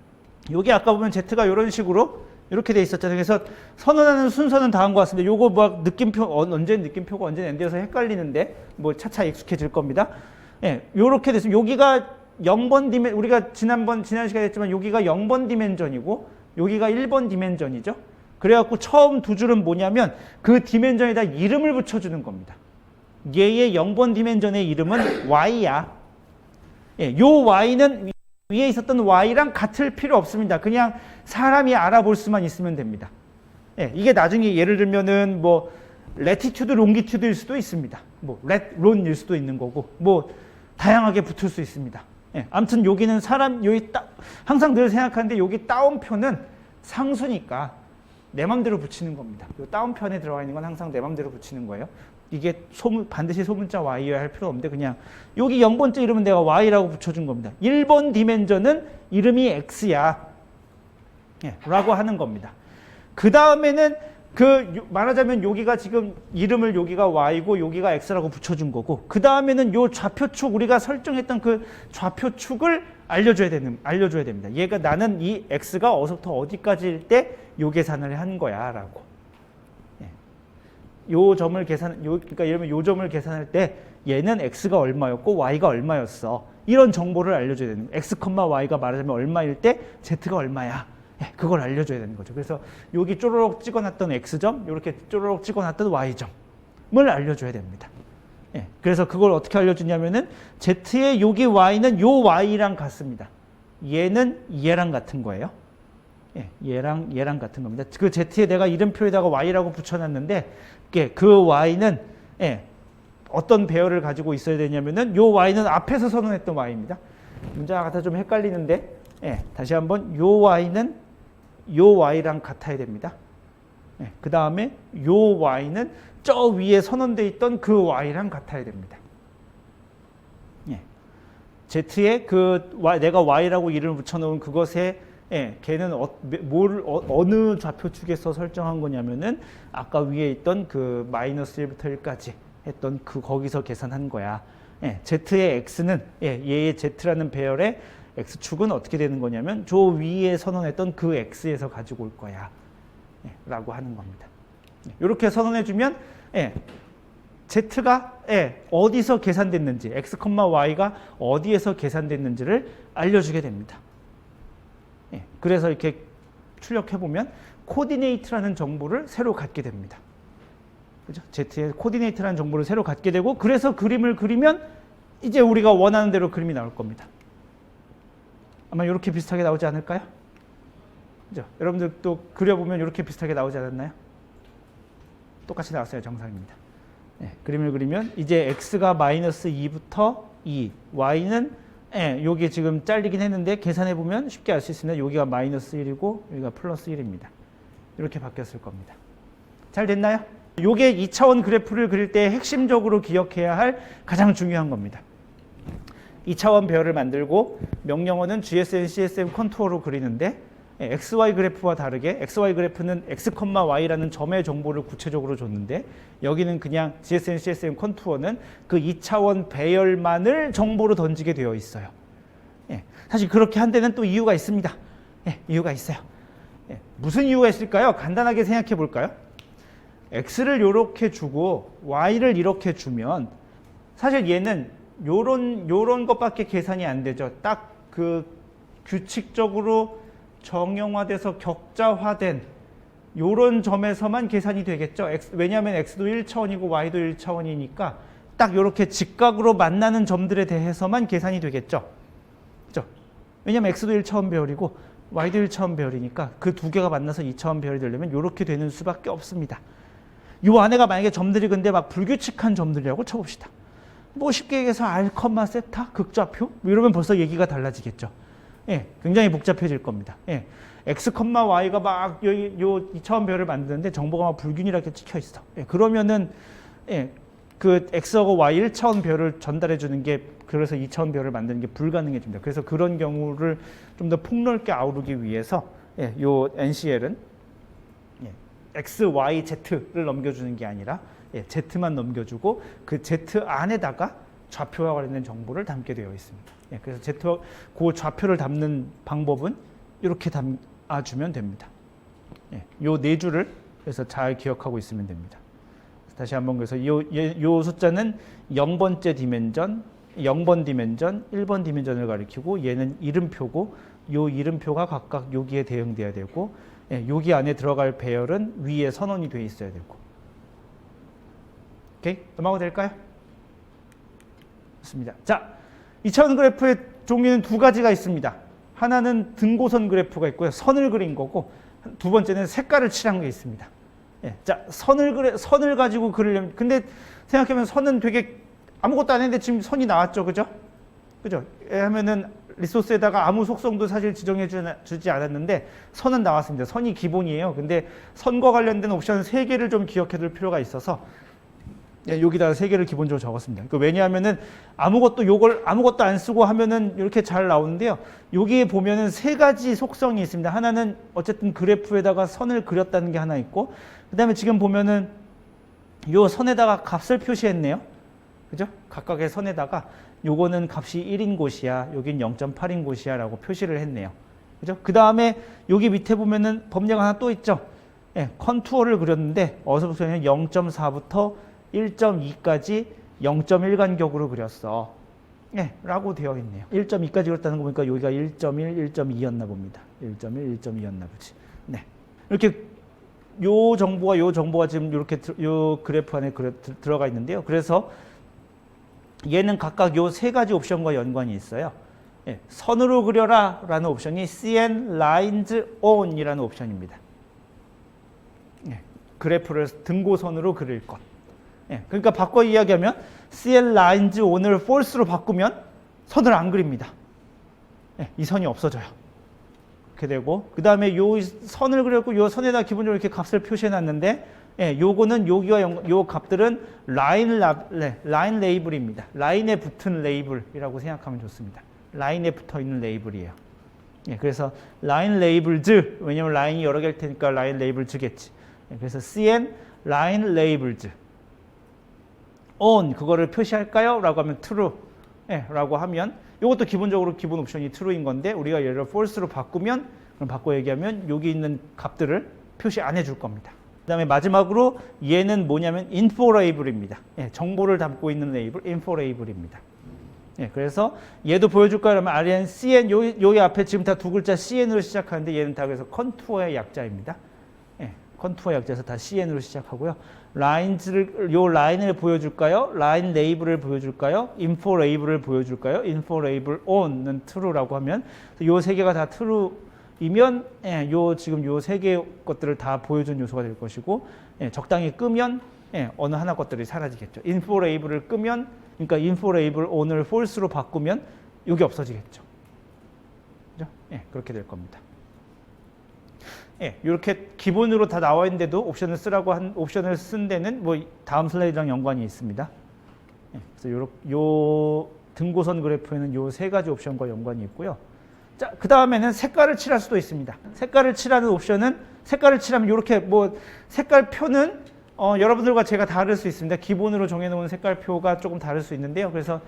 여기 아까 보면 Z가 이런 식으로 이렇게 돼 있었잖아요. 그래서 선언하는 순서는 다음과 같습니다. 요거 뭐 느낌표, 언제는 느낌표가 언제는 엔드여서 헷갈리는데 뭐 차차 익숙해질 겁니다. 예, 요렇게 돼서 여기가 0번 디멘, 우리가 지난 시간에 했지만 여기가 0번 디멘전이고 여기가 1번 디멘전이죠. 그래갖고 처음 2줄은 뭐냐면 그 디멘전에다 이름을 붙여주는 겁니다. 얘의 0번 디멘전의 이름은 Y야. 예, 요 Y는 위에 있었던 Y랑 같을 필요 없습니다. 그냥 사람이 알아볼 수만 있으면 됩니다. 예, 이게 나중에 예를 들면은 뭐 레티튜드, 롱기튜드일 수도 있습니다. 뭐 렛론일 수도 있는 거고 뭐 다양하게 붙을 수 있습니다. 예, 아무튼 여기는 항상 늘 생각하는데 여기 따옴표는 상수니까 내 맘대로 붙이는 겁니다. 이 다운편에 들어가 있는 건 항상 내 맘대로 붙이는 거예요. 이게 반드시 소문자 y여야 할 필요 없는데 그냥 여기 0번째 이름은 내가 y라고 붙여준 겁니다. 1번 디멘전은 이름이 x야. 예, 라고 하는 겁니다. 그 다음에는 말하자면 여기가 지금 이름을 여기가 y고 여기가 x라고 붙여준 거고 그 다음에는 요 좌표축 우리가 설정했던 그 좌표축을 알려줘야 됩니다. 얘가 나는 이 x가 어디서부터 어디까지일 때 요 계산을 한 거야 라고. 요 점을 그러니까 예를 들면 요 점을 계산할 때 얘는 x가 얼마였고 y가 얼마였어. 이런 정보를 알려줘야 되는 거예요. x, y가 말하자면 얼마일 때 z가 얼마야. 그걸 알려줘야 되는 거죠. 그래서 여기 쪼로록 찍어놨던 x점, 이렇게 쪼로록 찍어놨던 y점을 알려줘야 됩니다. 그래서 그걸 어떻게 알려주냐면은 z의 여기 y는 요 y랑 같습니다. 얘는 얘랑 같은 거예요. 얘랑 같은 겁니다. 그 z에 내가 이름표에다가 y라고 붙여놨는데 그 y는 어떤 배열을 가지고 있어야 되냐면은 요 y는 앞에서 선언했던 y입니다. 문자가 같아 좀 헷갈리는데 다시 한번 요 y는 요 y랑 같아야 됩니다. 그 다음에 요 y는 저 위에 선언되어 있던 그 y랑 같아야 됩니다. z에 내가 y라고 이름을 붙여놓은 그것에 걔는 어느 좌표축에서 설정한 거냐면은 아까 위에 있던 그 마이너스 1부터 1까지 했던 거기서 계산한 거야. z의 x는 얘의 z라는 배열의 x축은 어떻게 되는 거냐면 저 위에 선언했던 그 x에서 가지고 올 거야 라고 하는 겁니다. 이렇게 선언해주면 z가 어디서 계산됐는지 x, y가 어디에서 계산됐는지를 알려주게 됩니다. 그래서 이렇게 출력해보면 코디네이트라는 정보를 새로 갖게 됩니다. 그죠? z의 코디네이트라는 정보를 새로 갖게 되고 그래서 그림을 그리면 이제 우리가 원하는 대로 그림이 나올 겁니다. 아마 이렇게 비슷하게 나오지 않을까요? 그죠? 여러분들 또 그려보면 이렇게 비슷하게 나오지 않았나요? 똑같이 나왔어요. 정상입니다. 그림을 그리면 이제 x가 마이너스 2부터 2, y는 여기 지금 잘리긴 했는데 계산해보면 쉽게 알 수 있습니다. 여기가 마이너스 1이고 여기가 플러스 1입니다. 이렇게 바뀌었을 겁니다. 잘 됐나요? 요게 2차원 그래프를 그릴 때 핵심적으로 기억해야 할 가장 중요한 겁니다. 2차원 배열을 만들고 명령어는 GSM, CSM 컨투어로 그리는데 XY 그래프와 다르게 XY 그래프는 X, Y라는 점의 정보를 구체적으로 줬는데 여기는 그냥 GSM, CSM 컨투어는 그 2차원 배열만을 정보로 던지게 되어 있어요. 사실 그렇게 한 데는 또 이유가 있습니다. 이유가 있어요. 무슨 이유가 있을까요? 간단하게 생각해 볼까요? X를 이렇게 주고 Y를 이렇게 주면 사실 얘는 요런 것밖에 계산이 안 되죠. 딱 그 규칙적으로 정형화돼서 격자화된 요런 점에서만 계산이 되겠죠. 왜냐하면 X도 1차원이고 Y도 1차원이니까 딱 이렇게 직각으로 만나는 점들에 대해서만 계산이 되겠죠. 그죠? 왜냐하면 X도 1차원 배열이고 Y도 1차원 배열이니까 그 두 개가 만나서 2차원 배열이 되려면 이렇게 되는 수밖에 없습니다. 요 안에가 만약에 점들이 근데 막 불규칙한 점들이라고 쳐봅시다. 뭐 쉽게 얘기해서 R, 세타, 극좌표 이러면 벌써 얘기가 달라지겠죠. 굉장히 복잡해질 겁니다. X, Y가 막 요 2차원 배열을 만드는데 정보가 막 불균일하게 찍혀 있어. 그러면은 그 X하고 Y 1차원 배열을 전달해 주는 게 그래서 2차원 배열을 만드는 게 불가능해집니다. 그래서 그런 경우를 좀 더 폭넓게 아우르기 위해서 요 NCL은 X, Y, Z를 넘겨주는 게 아니라 Z만 넘겨주고 그 Z 안에다가 좌표와 관련된 정보를 담게 되어 있습니다. 그래서 그 좌표를 담는 방법은 이렇게 담아주면 됩니다. 요 네 줄을 그래서 잘 기억하고 있으면 됩니다. 다시 한번 그래서 요 숫자는 0번째 디멘전, 0번 디멘전, 1번 디멘전을 가리키고 얘는 이름표고 요 이름표가 각각 여기에 대응돼야 되고 여기 안에 들어갈 배열은 위에 선언이 돼 있어야 되고. 오케이? 넘어가도 될까요? 좋습니다. 자, 2차원 그래프의 종류는 두 가지가 있습니다. 하나는 등고선 그래프가 있고요. 선을 그린 거고 두 번째는 색깔을 칠한 게 있습니다. 자, 선을 가지고 그리려면 근데 생각해보면 선은 되게 아무것도 안 했는데 지금 선이 나왔죠. 그죠? 그죠? 하면은 리소스에다가 아무 속성도 사실 지정해 주지 않았는데 선은 나왔습니다. 선이 기본이에요. 근데 선과 관련된 옵션 3개를 좀 기억해 둘 필요가 있어서 여기다가 3개를 기본적으로 적었습니다. 왜냐하면은 아무것도 안 쓰고 하면은 이렇게 잘 나오는데요. 여기에 보면은 3가지 속성이 있습니다. 하나는 어쨌든 그래프에다가 선을 그렸다는 게 하나 있고, 그 다음에 지금 보면은 요 선에다가 값을 표시했네요. 그죠? 각각의 선에다가 요거는 값이 1인 곳이야, 여긴 0.8인 곳이야 라고 표시를 했네요. 그죠? 그 다음에 여기 밑에 보면은 범례가 하나 또 있죠. 예, 컨투어를 그렸는데 어디서부터 0.4부터 1.2까지 0.1 간격으로 그렸어. 예, 라고 되어 있네요. 1.2까지 그렸다는 거 보니까 여기가 1.1, 1.2였나 봅니다. 1.1, 1.2였나 보지. 네. 이렇게 요 정보가 지금 이렇게 요 그래프 안에 들어가 있는데요. 그래서 얘는 각각 요 3가지 옵션과 연관이 있어요. 예, 선으로 그려라 라는 옵션이 CN Lines On 이라는 옵션입니다. 예, 그래프를 등고선으로 그릴 것. 예, 그러니까 바꿔 이야기하면 CN Lines On을 False로 바꾸면 선을 안 그립니다. 예, 이 선이 없어져요. 이렇게 되고, 그 다음에 요 선을 그렸고 요 선에다 기본적으로 이렇게 값을 표시해 놨는데, 예, 요거는 여기와 요 값들은 라인 레이블입니다. 라인에 붙은 레이블이라고 생각하면 좋습니다. 라인에 붙어 있는 레이블이에요. 예, 그래서 라인 레이블즈, 왜냐면 라인이 여러 개일 테니까 라인 레이블즈겠지. 예, 그래서 CN 라인 레이블즈 on 그거를 표시할까요? 라고 하면 true. 예, 라고 하면 이것도 기본적으로 기본 옵션이 true인 건데 우리가 얘를 false로 바꾸면, 그럼 바꿔 얘기하면 여기 있는 값들을 표시 안 해줄 겁니다. 그 다음에 마지막으로 얘는 뭐냐면 info label입니다. 예, 정보를 담고 있는 레이블, info label입니다. 예, 그래서 얘도 보여줄까 하면 RN, CN, 여기 앞에 지금 다 두 글자 CN으로 시작하는데 얘는 다 그래서 컨투어의 약자입니다. 예, 컨투어 약자에서 다 CN으로 시작하고요. 요 라인을 보여줄까요? 라인 레이블을 보여줄까요? info label을 보여줄까요? info label on는 true라고 하면 요 3개가 다 true이면, 예, 지금 요 3개의 것들을 다 보여준 요소가 될 것이고, 예, 적당히 끄면, 예, 어느 하나 것들이 사라지겠죠. info label을 끄면, 그러니까 info label on을 false로 바꾸면 이게 없어지겠죠. 그죠? 예, 그렇게 될 겁니다. 예, 이렇게 기본으로 다 나와 있는데도 옵션을 쓴 데는 뭐 다음 슬라이드랑 연관이 있습니다. 예, 그래서 요 등고선 그래프에는 요 3가지 옵션과 연관이 있고요. 자, 그 다음에는 색깔을 칠할 수도 있습니다. 색깔을 칠하는 옵션은, 색깔을 칠하면 이렇게 뭐 색깔표는 여러분들과 제가 다를 수 있습니다. 기본으로 정해놓은 색깔표가 조금 다를 수 있는데요. 그래서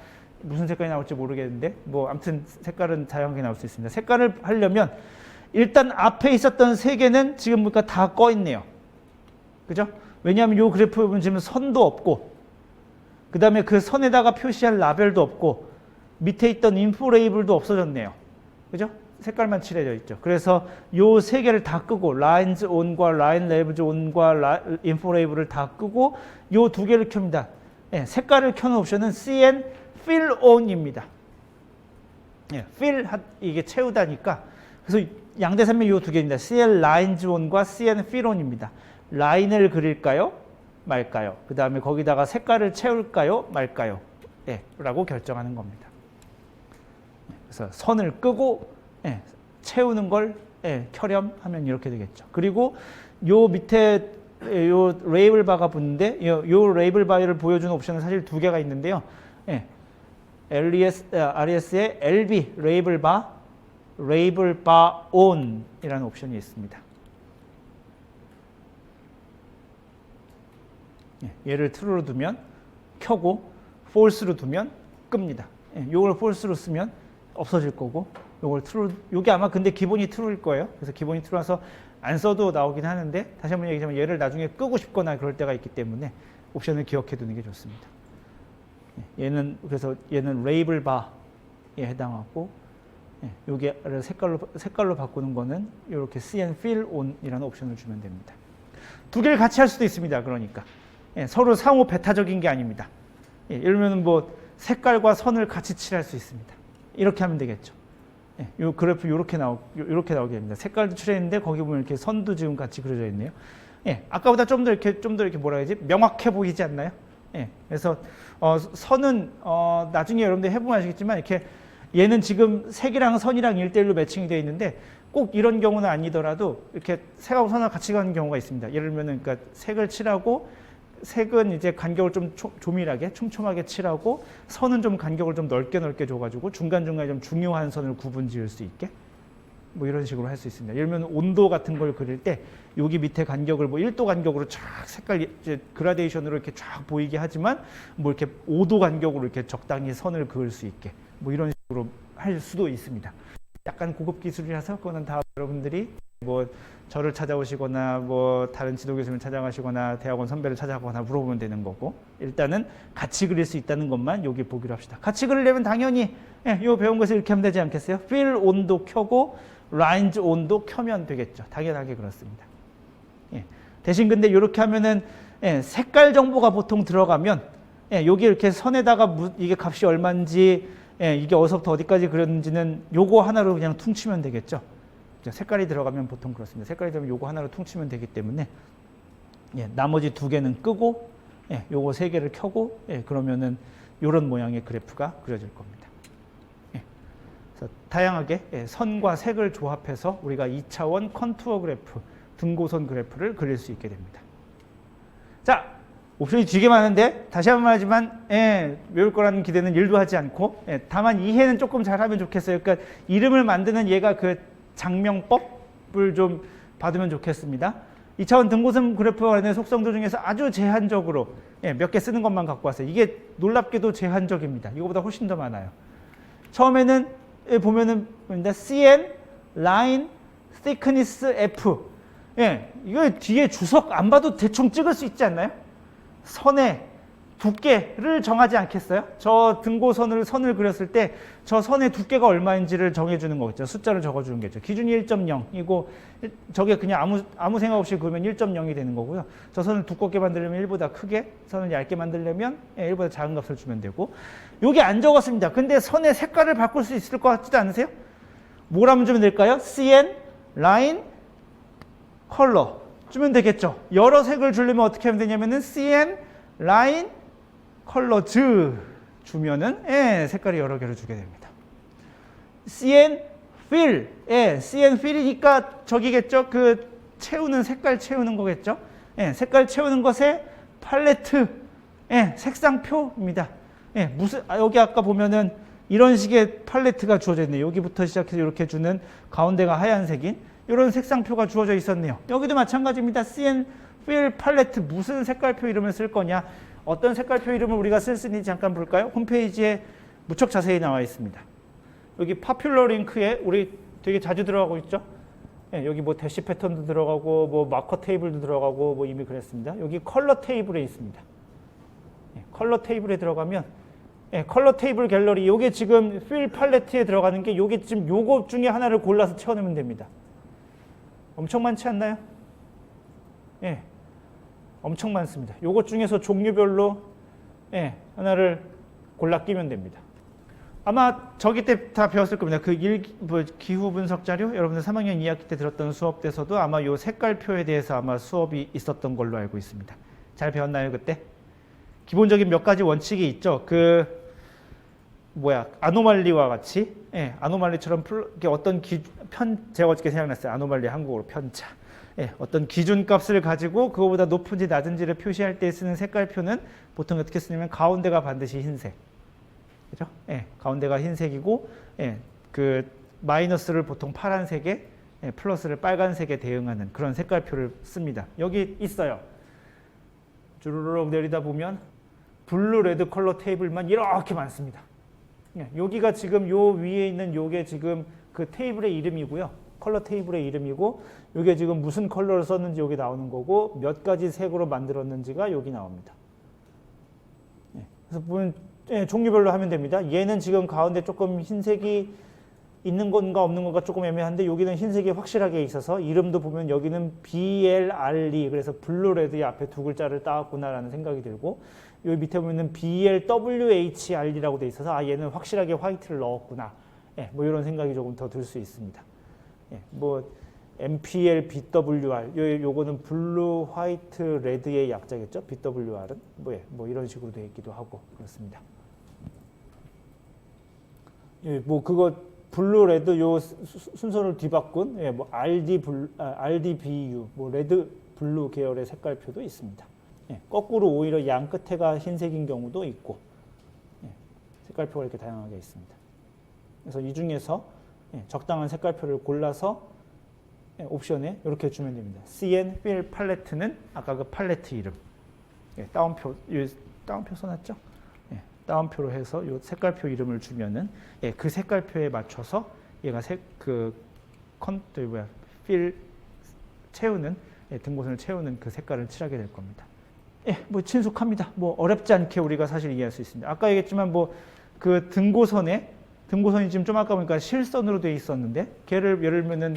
무슨 색깔이 나올지 모르겠는데 뭐 아무튼 색깔은 다양하게 나올 수 있습니다. 색깔을 하려면 일단 앞에 있었던 3개는 지금 보니까 다 꺼 있네요. 그죠? 왜냐하면 이 그래프에 보면 지금 선도 없고, 그 다음에 그 선에다가 표시할 라벨도 없고, 밑에 있던 인포 레이블도 없어졌네요. 그죠? 색깔만 칠해져 있죠. 그래서 이 3개를 다 끄고, 라인즈 온과 라인 레이블즈 온과 인포 레이블을 다 끄고, 이 2개를 켭니다. 예, 색깔을 켜는 옵션은 CN fill on입니다. 예, fill 이게 채우다니까. 그래서 양대산맥 이 2개입니다. CN lines on과 CN fill on입니다. 라인을 그릴까요? 말까요? 그 다음에 거기다가 색깔을 채울까요? 말까요? 예, 라고 결정하는 겁니다. 그래서 선을 끄고, 예, 채우는 걸, 예, 켜렴하면 이렇게 되겠죠. 그리고 요 밑에 요 레이블 바가 붙는데 요 레이블 바를 보여주는 옵션은 사실 2개가 있는데요. 예, RES의 LB 레이블 바 on이라는 옵션이 있습니다. 얘를 true로 두면 켜고 false로 두면 끕니다. 이걸 false로 쓰면 없어질 거고, 요걸 true, 요게 아마 근데 기본이 true일 거예요. 그래서 기본이 true라서 안 써도 나오긴 하는데, 다시 한번 얘기하자면 얘를 나중에 끄고 싶거나 그럴 때가 있기 때문에 옵션을 기억해 두는 게 좋습니다. 그래서 얘는 레이블 바에 해당하고, 여기를 색깔로 바꾸는 거는 이렇게 CN fill on이라는 옵션을 주면 됩니다. 2개를 같이 할 수도 있습니다. 그러니까 서로 상호 배타적인 게 아닙니다. 예를 들면 뭐 색깔과 선을 같이 칠할 수 있습니다. 이렇게 하면 되겠죠. 이 그래프 이렇게 나오게 됩니다. 색깔도 칠했는데 거기 보면 이렇게 선도 지금 같이 그려져 있네요. 아까보다 좀 더 이렇게 뭐라 해야지, 명확해 보이지 않나요? 그래서 선은 나중에 여러분들 해보면 아시겠지만 이렇게 얘는 지금 색이랑 선이랑 1대1로 매칭이 되어 있는데 꼭 이런 경우는 아니더라도 이렇게 색하고 선하고 같이 가는 경우가 있습니다. 예를 들면 그러니까 색을 칠하고 색은 이제 간격을 좀 조밀하게 촘촘하게 칠하고 선은 좀 간격을 좀 넓게 줘가지고 중간중간에 좀 중요한 선을 구분 지을 수 있게 뭐 이런 식으로 할 수 있습니다. 예를 들면 온도 같은 걸 그릴 때 여기 밑에 간격을 뭐 1도 간격으로 쫙 색깔 이제 그라데이션으로 이렇게 쫙 보이게 하지만 뭐 이렇게 5도 간격으로 이렇게 적당히 선을 그을 수 있게 뭐 이런 식으로 할 수도 있습니다. 약간 고급 기술이라서 그거는 다 여러분들이 뭐 저를 찾아오시거나 뭐 다른 지도 교수님을 찾아가시거나 대학원 선배를 찾아가거나 물어보면 되는 거고 일단은 같이 그릴 수 있다는 것만 여기 보기로 합시다. 같이 그리려면 당연히 요 배운 것을 이렇게 하면 되지 않겠어요? fill 온도 켜고 lines 온도 켜면 되겠죠. 당연하게 그렇습니다. 대신 근데 이렇게 하면은 색깔 정보가 보통 들어가면 여기 이렇게 선에다가 이게 값이 얼마인지 이게 어디서부터 어디까지 그렸는지는 요거 하나로 그냥 퉁치면 되겠죠. 색깔이 들어가면 보통 그렇습니다. 색깔이 들어가면 요거 하나로 퉁치면 되기 때문에 나머지 두 개는 끄고 요거 세 개를 켜고 그러면은 요런 모양의 그래프가 그려질 겁니다. 그래서 다양하게 선과 색을 조합해서 우리가 2차원 컨투어 그래프, 등고선 그래프를 그릴 수 있게 됩니다. 자, 옵션이 되게 많은데 다시 한번 말하지만 외울 거라는 기대는 1도 하지 않고 다만 이해는 조금 잘하면 좋겠어요. 그러니까 이름을 만드는 얘가 그 장명법을 좀 받으면 좋겠습니다. 2차원 등고선 그래프와 관련된 속성들 중에서 아주 제한적으로 몇 개 쓰는 것만 갖고 왔어요. 이게 놀랍게도 제한적입니다. 이거보다 훨씬 더 많아요. 처음에는 보면은 CN, line, thickness, F. 이거 뒤에 주석 안 봐도 대충 찍을 수 있지 않나요? 선의 두께를 정하지 않겠어요? 저 등고선을 선을 그렸을 때 저 선의 두께가 얼마인지를 정해주는 거겠죠. 숫자를 적어주는 거죠. 기준이 1.0이고 저게 그냥 아무 생각 없이 그으면 1.0이 되는 거고요. 저 선을 두껍게 만들려면 1보다 크게, 선을 얇게 만들려면 1보다 작은 값을 주면 되고 요게 안 적었습니다. 근데 선의 색깔을 바꿀 수 있을 것 같지도 않으세요? 뭐라면 주면 될까요? CN, line, 컬러 주면 되겠죠. 여러 색을 주려면 어떻게 하면 되냐면은 CN, line, 컬러즈 주면은 색깔이 여러 개를 주게 됩니다. CN, fill, CN fill이니까 저기겠죠. 그 채우는 색깔 채우는 거겠죠. 색깔 채우는 것에 팔레트, 색상표입니다. 무슨 여기 아까 보면은 이런 식의 팔레트가 주어져 있네요. 여기부터 시작해서 이렇게 주는 가운데가 하얀색인 이런 색상표가 주어져 있었네요. 여기도 마찬가지입니다. CN fill 팔레트 무슨 색깔표 이름을 쓸 거냐, 어떤 색깔표 이름을 우리가 쓸 수 있는지 잠깐 볼까요? 홈페이지에 무척 자세히 나와 있습니다. 여기 파퓰러 링크에 우리 되게 자주 들어가고 있죠. 여기 뭐 대시 패턴도 들어가고 뭐 마커 테이블도 들어가고 뭐 이미 그랬습니다. 여기 컬러 테이블에 있습니다. 컬러 테이블에 들어가면 컬러 테이블 갤러리 요게 지금 필 팔레트에 들어가는 게 요게 지금 요거 중에 하나를 골라서 채워넣으면 됩니다. 엄청 많지 않나요? 엄청 많습니다. 요것 중에서 종류별로 하나를 골라 끼면 됩니다. 아마 저기 때 다 배웠을 겁니다. 그 기후 분석 자료 여러분들 3학년 2학기 때 들었던 수업 때서도 아마 요 색깔표에 대해서 아마 수업이 있었던 걸로 알고 있습니다. 잘 배웠나요 그때? 기본적인 몇 가지 원칙이 있죠. 아노말리와 같이 아노말리처럼 어떤 제가 어저께 생각났어요. 아노말리 한국어로 편차. 어떤 기준값을 가지고 그거보다 높은지 낮은지를 표시할 때 쓰는 색깔표는 보통 어떻게 쓰냐면 가운데가 반드시 흰색. 그죠? 가운데가 흰색이고 그 마이너스를 보통 파란색에 플러스를 빨간색에 대응하는 그런 색깔표를 씁니다. 여기 있어요. 주르륵 내리다 보면 블루, 레드 컬러 테이블만 이렇게 많습니다. 여기가 지금 요 위에 있는 요게 지금 그 테이블의 이름이고요. 컬러 테이블의 이름이고 요게 지금 무슨 컬러를 썼는지 여기 나오는 거고 몇 가지 색으로 만들었는지가 여기 나옵니다. 그래서 보면 종류별로 하면 됩니다. 얘는 지금 가운데 조금 흰색이 있는 건가 없는 건가 조금 애매한데 여기는 흰색이 확실하게 있어서 이름도 보면 여기는 BLRE 그래서 블루 레드의 앞에 두 글자를 따왔구나라는 생각이 들고 여기 밑에 보면 BLWHRE라고 돼 있어서 얘는 확실하게 화이트를 넣었구나. 뭐 이런 생각이 조금 더 들 수 있습니다. 뭐 MPL, BWR 요거는 블루, 화이트, 레드의 약자겠죠. BWR은 뭐 이런 식으로 되어 있기도 하고 그렇습니다. 예, 뭐 그거 블루, 레드 요 순서를 뒤바꾼 예, 뭐 RDBU, 뭐 레드, 블루 계열의 색깔표도 있습니다. 예, 거꾸로 오히려 양 끝에가 흰색인 경우도 있고 예, 색깔표가 이렇게 다양하게 있습니다. 그래서 이 중에서 예, 적당한 색깔표를 골라서 예, 옵션에 이렇게 주면 됩니다. CN Fill 팔레트는 아까 그 팔레트 이름 예, 다운표 써놨죠? 예, 다운표로 해서 이 색깔표 이름을 주면은 예, 그 색깔표에 맞춰서 얘가 필 채우는 예, 등고선을 채우는 그 색깔을 칠하게 될 겁니다. 예, 뭐 친숙합니다. 뭐 어렵지 않게 우리가 사실 이해할 수 있습니다. 아까 얘기했지만 뭐 그 등고선이 지금 좀 아까 보니까 실선으로 되어 있었는데 걔를 예를 들면은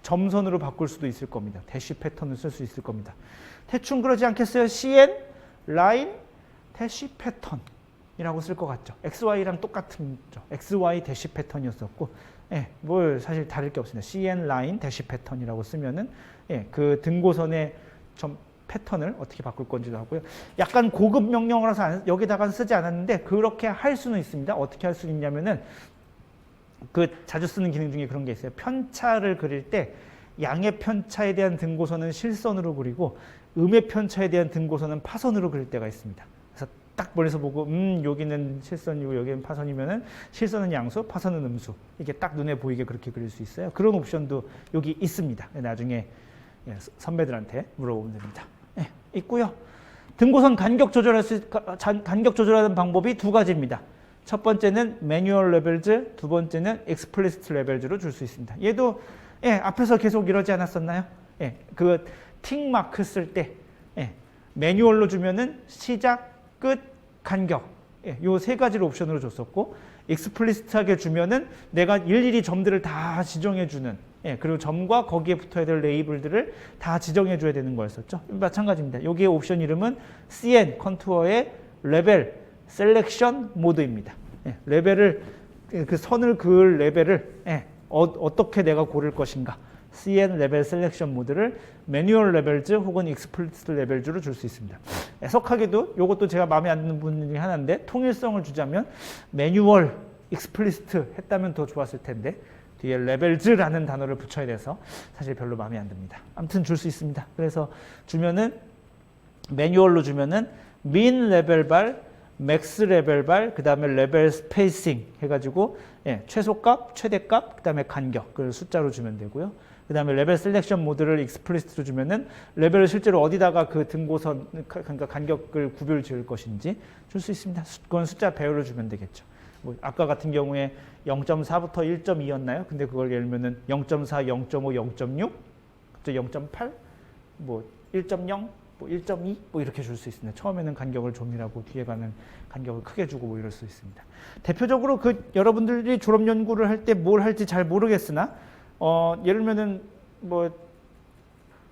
점선으로 바꿀 수도 있을 겁니다. 대시 패턴을 쓸 수 있을 겁니다. 대충 그러지 않겠어요? CN 라인 대시 패턴이라고 쓸 것 같죠. XY랑 똑같은 죠. XY 대시 패턴이었었고, 예, 뭘 사실 다를 게 없습니다. CN 라인 대시 패턴이라고 쓰면은 예, 그 등고선의 점 패턴을 어떻게 바꿀 건지도 하고요. 약간 고급 명령어라서 여기다가 쓰지 않았는데 그렇게 할 수는 있습니다. 어떻게 할 수 있냐면은 그 자주 쓰는 기능 중에 그런 게 있어요. 편차를 그릴 때 양의 편차에 대한 등고선은 실선으로 그리고 음의 편차에 대한 등고선은 파선으로 그릴 때가 있습니다. 그래서 딱 멀리서 보고 여기는 실선이고 여기는 파선이면은 실선은 양수, 파선은 음수. 이게 딱 눈에 보이게 그렇게 그릴 수 있어요. 그런 옵션도 여기 있습니다. 나중에 선배들한테 물어보면 됩니다. 네, 있고요. 등고선 간격 조절하는 방법이 두 가지입니다. 첫 번째는 매뉴얼 레벨즈, 두 번째는 익스플리시트 레벨즈로 줄 수 있습니다. 얘도 예, 앞에서 계속 이러지 않았었나요? 예, 그 틱 마크 쓸 때 예, 매뉴얼로 주면은 시작, 끝, 간격 예, 요 세 가지를 옵션으로 줬었고 익스플리시트하게 주면은 내가 일일이 점들을 다 지정해 주는 예, 그리고 점과 거기에 붙어야 될 레이블들을 다 지정해 줘야 되는 거였었죠. 마찬가지입니다. 여기에 옵션 이름은 CN 컨투어의 레벨 셀렉션 모드입니다. 예, 레벨을 그 선을 그을 레벨을 예, 어떻게 내가 고를 것인가. CN 레벨 셀렉션 모드를 매뉴얼 레벨즈 혹은 익스플리시트 레벨즈로 줄 수 있습니다. 해석하기도 이것도 제가 마음에 안 드는 부분 중에 하나인데 통일성을 주자면 매뉴얼, 익스플리시트 했다면 더 좋았을 텐데 뒤에 레벨즈라는 단어를 붙여야 돼서 사실 별로 마음에 안 듭니다. 아무튼 줄 수 있습니다. 그래서 주면은 매뉴얼로 주면은 민 레벨발, 맥스 레벨발, 그 다음에 레벨 스페이싱 해가지고 예, 최소값, 최대값, 그 다음에 간격 그걸 숫자로 주면 되고요. 그 다음에 레벨 셀렉션 모드를 익스플리시트로 주면은 레벨을 실제로 어디다가 그 등고선 그러니까 간격을 구별 지을 것인지 줄 수 있습니다. 그건 숫자 배열로 주면 되겠죠. 뭐 아까 같은 경우에 0.4부터 1.2였나요? 근데 그걸 예를 들면은 0.4, 0.5, 0.6, 0.8, 뭐 1.0, 뭐 1.2, 뭐 이렇게 줄 수 있습니다. 처음에는 간격을 좀이라고 뒤에 가는 간격을 크게 주고 뭐 이럴 수 있습니다. 대표적으로 그 여러분들이 졸업 연구를 할 때 뭘 할지 잘 모르겠으나 예를 들면은 뭐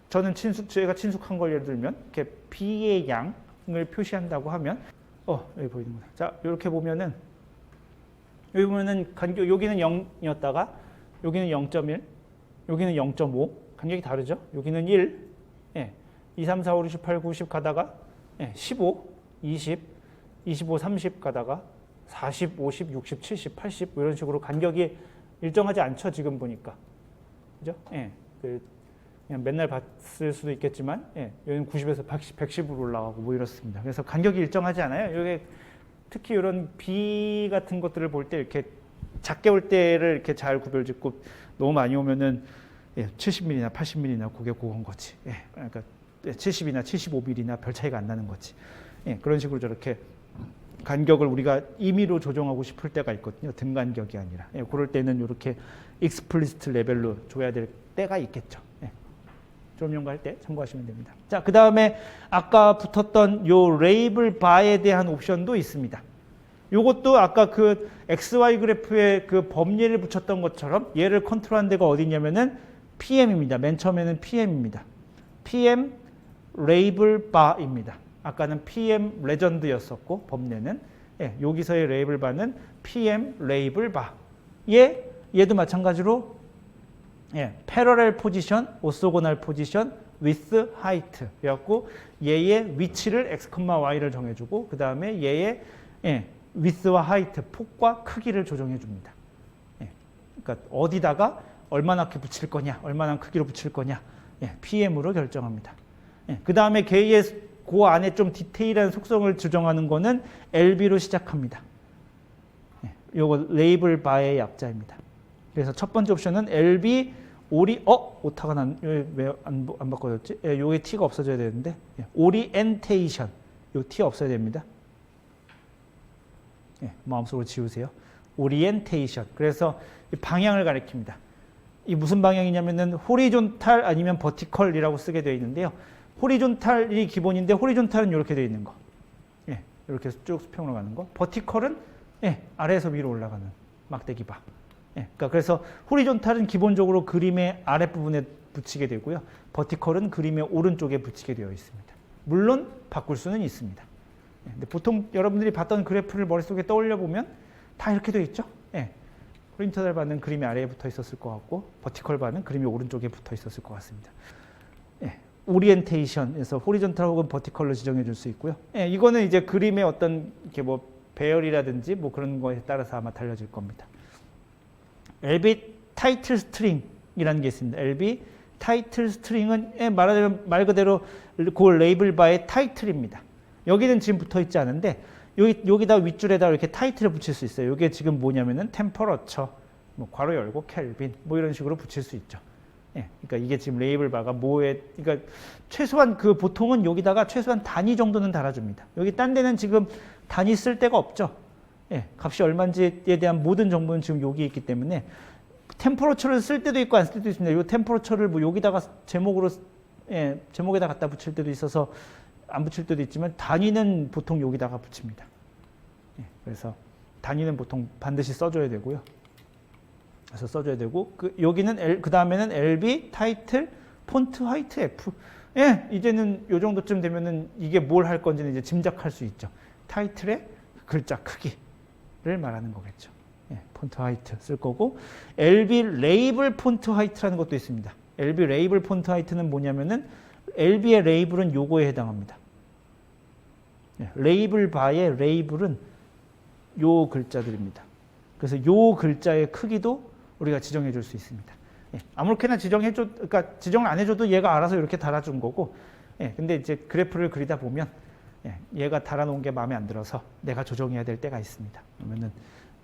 저는 제가 친숙한 걸 예를 들면 이렇게 B의 양을 표시한다고 하면 여기 보이는구나. 자, 이렇게 보면은 여기 보면은 간격 여기는 0이었다가 여기는 0.1, 여기는 0.5 간격이 다르죠. 여기는 1, 예, 2, 3, 4, 5, 6, 7, 8, 9, 10 가다가 예, 15, 20, 25, 30 가다가 40, 50, 60, 70, 80 뭐 이런 식으로 간격이 일정하지 않죠. 지금 보니까 그죠? 예, 그냥 맨날 봤을 수도 있겠지만 예, 여기는 90에서 110으로 올라가고 뭐 이렇습니다. 그래서 간격이 일정하지 않아요. 여기 특히 이런 B 같은 것들을 볼 때 이렇게 작게 올 때를 이렇게 잘 구별짓고 너무 많이 오면은 예, 70mm나 80mm나 그게 그건 거지. 예, 그러니까 70이나 75mm나 별 차이가 안 나는 거지. 예, 그런 식으로 저렇게 간격을 우리가 임의로 조정하고 싶을 때가 있거든요. 등 간격이 아니라. 예, 그럴 때는 이렇게 익스플리시트 레벨로 줘야 될 때가 있겠죠. 예, 졸업연구할 때 참고하시면 됩니다. 자, 그 다음에 아까 붙었던 요 레이블 바에 대한 옵션도 있습니다. 요것도 아까 그 XY 그래프에 그 범례를 붙였던 것처럼 얘를 컨트롤한 데가 어디냐면은 PM입니다. 맨 처음에는 PM입니다. PM 레이블 바입니다. 아까는 PM 레전드였었고 범례는 예, 여기서의 레이블 바는 PM 레이블 바. 얘도 마찬가지로 예, 패러렐 포지션, 오소고날 포지션, with height. 그래갖고 얘의 위치를 x, y를 정해주고 그 다음에 얘의 예, width와 height, 폭과 크기를 조정해 줍니다. 그러니까 어디다가 얼마나 이렇게 붙일 거냐, 얼마나 크기로 붙일 거냐, PM으로 결정합니다. 그 다음에 그 안에 좀 디테일한 속성을 조정하는 거는 LB로 시작합니다. 요거 레이블 바의 약자입니다. 그래서 첫 번째 옵션은 LB 오타가 왜 안 바꿔졌지? 요게 T가 없어져야 되는데 오리엔테이션, 요 T 없어야 됩니다. 마음속으로 지우세요. 오리엔테이션. 그래서 방향을 가리킵니다. 이 무슨 방향이냐면은 호리존탈 아니면 버티컬이라고 쓰게 되어 있는데요. 호리존탈이 기본인데 호리존탈은 이렇게 되어 있는 거. 이렇게 쭉 수평으로 가는 거. 버티컬은 아래에서 위로 올라가는 막대기 바. 그러니까 그래서 호리존탈은 기본적으로 그림의 아랫부분에 붙이게 되고요. 버티컬은 그림의 오른쪽에 붙이게 되어 있습니다. 물론 바꿀 수는 있습니다. 근데 보통 여러분들이 봤던 그래프를 머릿속에 떠올려 보면 다 이렇게 되어 있죠. 호리존탈 바는 그림이 아래에 붙어 있었을 것 같고 버티컬 바는 그림이 오른쪽에 붙어 있었을 것 같습니다. 오리엔테이션에서 호리존탈 혹은 버티컬로 지정해 줄 수 있고요. 이거는 이제 그림의 어떤 이렇게 뭐 배열이라든지 뭐 그런 거에 따라서 아마 달라질 겁니다. LB 타이틀 스트링이라는 게 있습니다. LB 타이틀 스트링은 말하자면 말 그대로 그 레이블 바의 타이틀입니다. 여기는 지금 붙어 있지 않은데 여기다 윗줄에다 이렇게 타이틀을 붙일 수 있어요. 이게 지금 뭐냐면은 템퍼러처, 뭐 괄호 열고 켈빈, 뭐 이런 식으로 붙일 수 있죠. 그러니까 이게 지금 레이블 바가 뭐에, 그러니까 최소한 그 보통은 여기다가 최소한 단위 정도는 달아줍니다. 여기 딴 데는 지금 단위 쓸 데가 없죠. 값이 얼마인지에 대한 모든 정보는 지금 여기 있기 때문에 템퍼러처를 쓸 때도 있고 안 쓸 때도 있습니다. 이 템퍼러처를 뭐 여기다가 제목에다 갖다 붙일 때도 있어서 안 붙일 때도 있지만 단위는 보통 여기다가 붙입니다. 그래서 단위는 보통 반드시 써줘야 되고요. 그래서 써줘야 되고 여기는 그 다음에는 LB 타이틀 폰트 화이트 F. 이제는 요 정도쯤 되면은 이게 뭘 할 건지는 이제 짐작할 수 있죠. 타이틀의 글자 크기를 말하는 거겠죠. 폰트 화이트 쓸 거고 LB 레이블 폰트 화이트라는 것도 있습니다. LB 레이블 폰트 화이트는 뭐냐면은 LB의 레이블은 요거에 해당합니다. 레이블 바의 레이블은 요 글자들입니다. 그래서 요 글자의 크기도 우리가 지정해 줄 수 있습니다. 아무렇게나 그러니까 지정을 안 해줘도 얘가 알아서 이렇게 달아준 거고, 근데 이제 그래프를 그리다 보면 얘가 달아놓은 게 마음에 안 들어서 내가 조정해야 될 때가 있습니다. 그러면은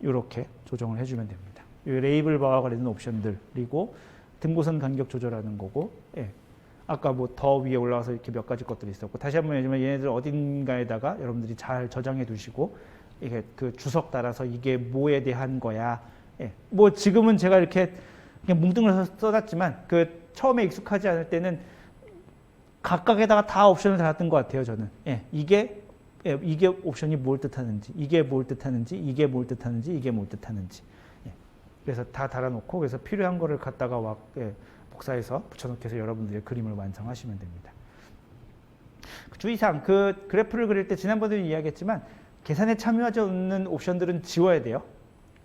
이렇게 조정을 해주면 됩니다. 이 레이블 바와 관련된 옵션들, 그리고 등고선 간격 조절하는 거고, 아까 뭐 더 위에 올라와서 이렇게 몇 가지 것들이 있었고, 다시 한번 얘기하면 얘네들 어딘가에다가 여러분들이 잘 저장해 두시고, 이게 그 주석 따라서 이게 뭐에 대한 거야. 뭐 지금은 제가 이렇게 그냥 뭉뚱그려서 써놨지만 그 처음에 익숙하지 않을 때는 각각에다가 다 옵션을 달았던 것 같아요. 저는 이게 옵션이 뭘 뜻하는지, 이게 뭘 뜻하는지, 이게 뭘 뜻하는지, 이게 뭘 뜻하는지. 그래서 다 달아놓고 그래서 필요한 거를 갖다가 복사해서 붙여넣기 해서 여러분들의 그림을 완성하시면 됩니다. 주의사항, 그 그래프를 그릴 때 지난번에도 이야기했지만 계산에 참여하지 않는 옵션들은 지워야 돼요.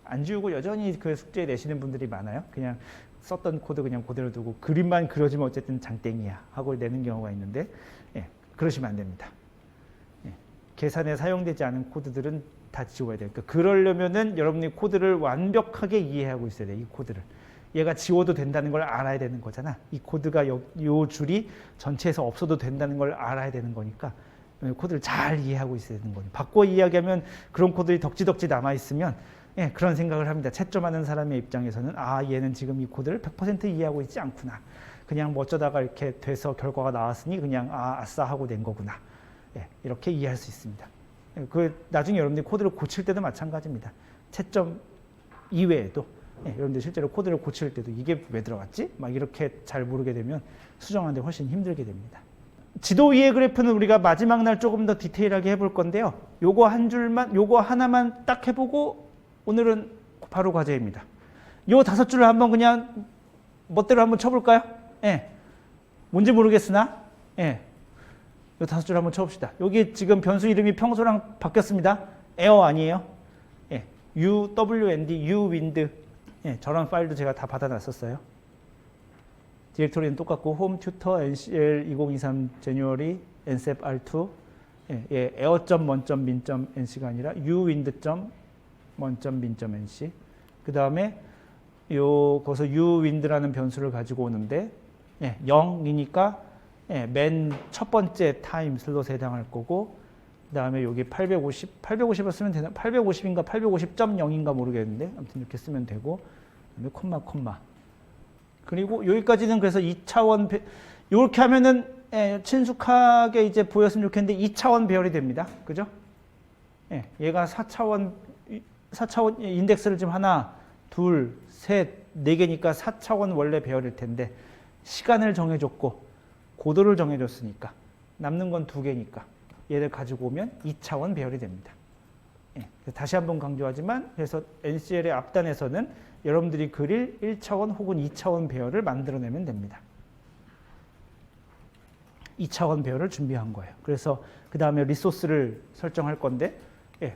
안 지우고 여전히 그 숙제 내시는 분들이 많아요. 그냥 썼던 코드 그냥 그대로 두고 그림만 그려지면 어쨌든 장땡이야 하고 내는 경우가 있는데 그러시면 안 됩니다. 계산에 사용되지 않은 코드들은 다 지워야 돼요. 그러니까 그러려면은 여러분이 코드를 완벽하게 이해하고 있어야 돼요. 이 코드를. 얘가 지워도 된다는 걸 알아야 되는 거잖아. 이 코드가 요 줄이 전체에서 없어도 된다는 걸 알아야 되는 거니까 코드를 잘 이해하고 있어야 되는 거예요. 바꿔 이야기하면 그런 코드들이 덕지덕지 남아있으면 그런 생각을 합니다. 채점하는 사람의 입장에서는 얘는 지금 이 코드를 100% 이해하고 있지 않구나. 그냥 뭐 어쩌다가 이렇게 돼서 결과가 나왔으니 그냥 아싸 하고 낸 거구나. 이렇게 이해할 수 있습니다. 나중에 여러분들이 코드를 고칠 때도 마찬가지입니다. 채점 이외에도 여러분들 실제로 코드를 고칠 때도 이게 왜 들어갔지? 막 이렇게 잘 모르게 되면 수정하는데 훨씬 힘들게 됩니다. 지도 위의 그래프는 우리가 마지막 날 조금 더 디테일하게 해볼 건데요. 요거 하나만 딱 해보고 오늘은 바로 과제입니다. 요 5줄을 한번 그냥 멋대로 한번 쳐볼까요? 뭔지 모르겠으나 요 5줄 한번 쳐봅시다. 여기 지금 변수 이름이 평소랑 바뀌었습니다. 에어 아니에요? UWND, Uwind. 저런 파일도 제가 다 받아놨었어요. 디렉토리는 똑같고 홈 튜터 NCL 2023 January NCEP R2 에어.mon.min.nc가 아니라 uwind.mon.min.nc 그 다음에 거기서 uwind라는 변수를 가지고 오는데 0이니까 맨 첫 번째 타임 슬롯에 해당할 거고, 그 다음에 여기 850을 쓰면 되나? 850인가 850.0인가 모르겠는데 아무튼 이렇게 쓰면 되고, 그다음에 콤마. 그리고 여기까지는 그래서 2차원 이렇게 하면은 친숙하게 이제 보였으면 좋겠는데 2차원 배열이 됩니다. 그죠? 얘가 4차원 인덱스를 지금 하나, 둘, 셋, 네 개니까 4차원 원래 배열일 텐데 시간을 정해줬고 고도를 정해줬으니까 남는 건 두 개니까 얘를 가지고 오면 2차원 배열이 됩니다. 다시 한번 강조하지만 그래서 NCL의 앞단에서는 여러분들이 그릴 1차원 혹은 2차원 배열을 만들어내면 됩니다. 2차원 배열을 준비한 거예요. 그래서 그 다음에 리소스를 설정할 건데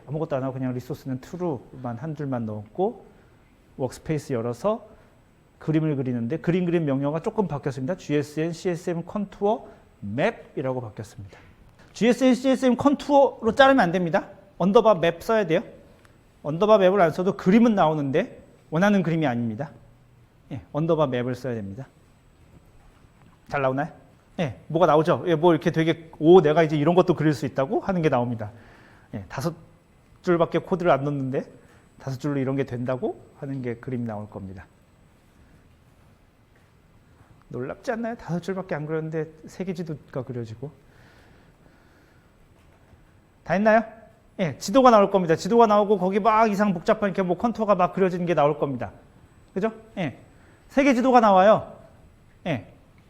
아무것도 안 하고 그냥 리소스는 true만 한 줄만 넣었고 워크스페이스 열어서 그림을 그리는데 그림 명령어가 조금 바뀌었습니다. GSN CSM 컨투어 맵이라고 바뀌었습니다. GSN CSM 컨투어로 자르면 안 됩니다. 언더바 맵 써야 돼요. 언더바 맵을 안 써도 그림은 나오는데 원하는 그림이 아닙니다. 언더바 맵을 써야 됩니다. 잘 나오나요? 뭐가 나오죠? 뭐 이렇게 되게 내가 이제 이런 것도 그릴 수 있다고 하는 게 나옵니다. 5줄밖에 코드를 안 넣는데 5줄로 이런 게 된다고 하는 게 그림 나올 겁니다. 놀랍지 않나요? 5줄밖에 안 그렸는데 3개 지도가 그려지고. 다 했나요? 지도가 나올 겁니다. 지도가 나오고 거기 막 이상 복잡한 이렇게 뭐 컨투어가 막 그려지는 게 나올 겁니다. 그죠? 3개 지도가 나와요.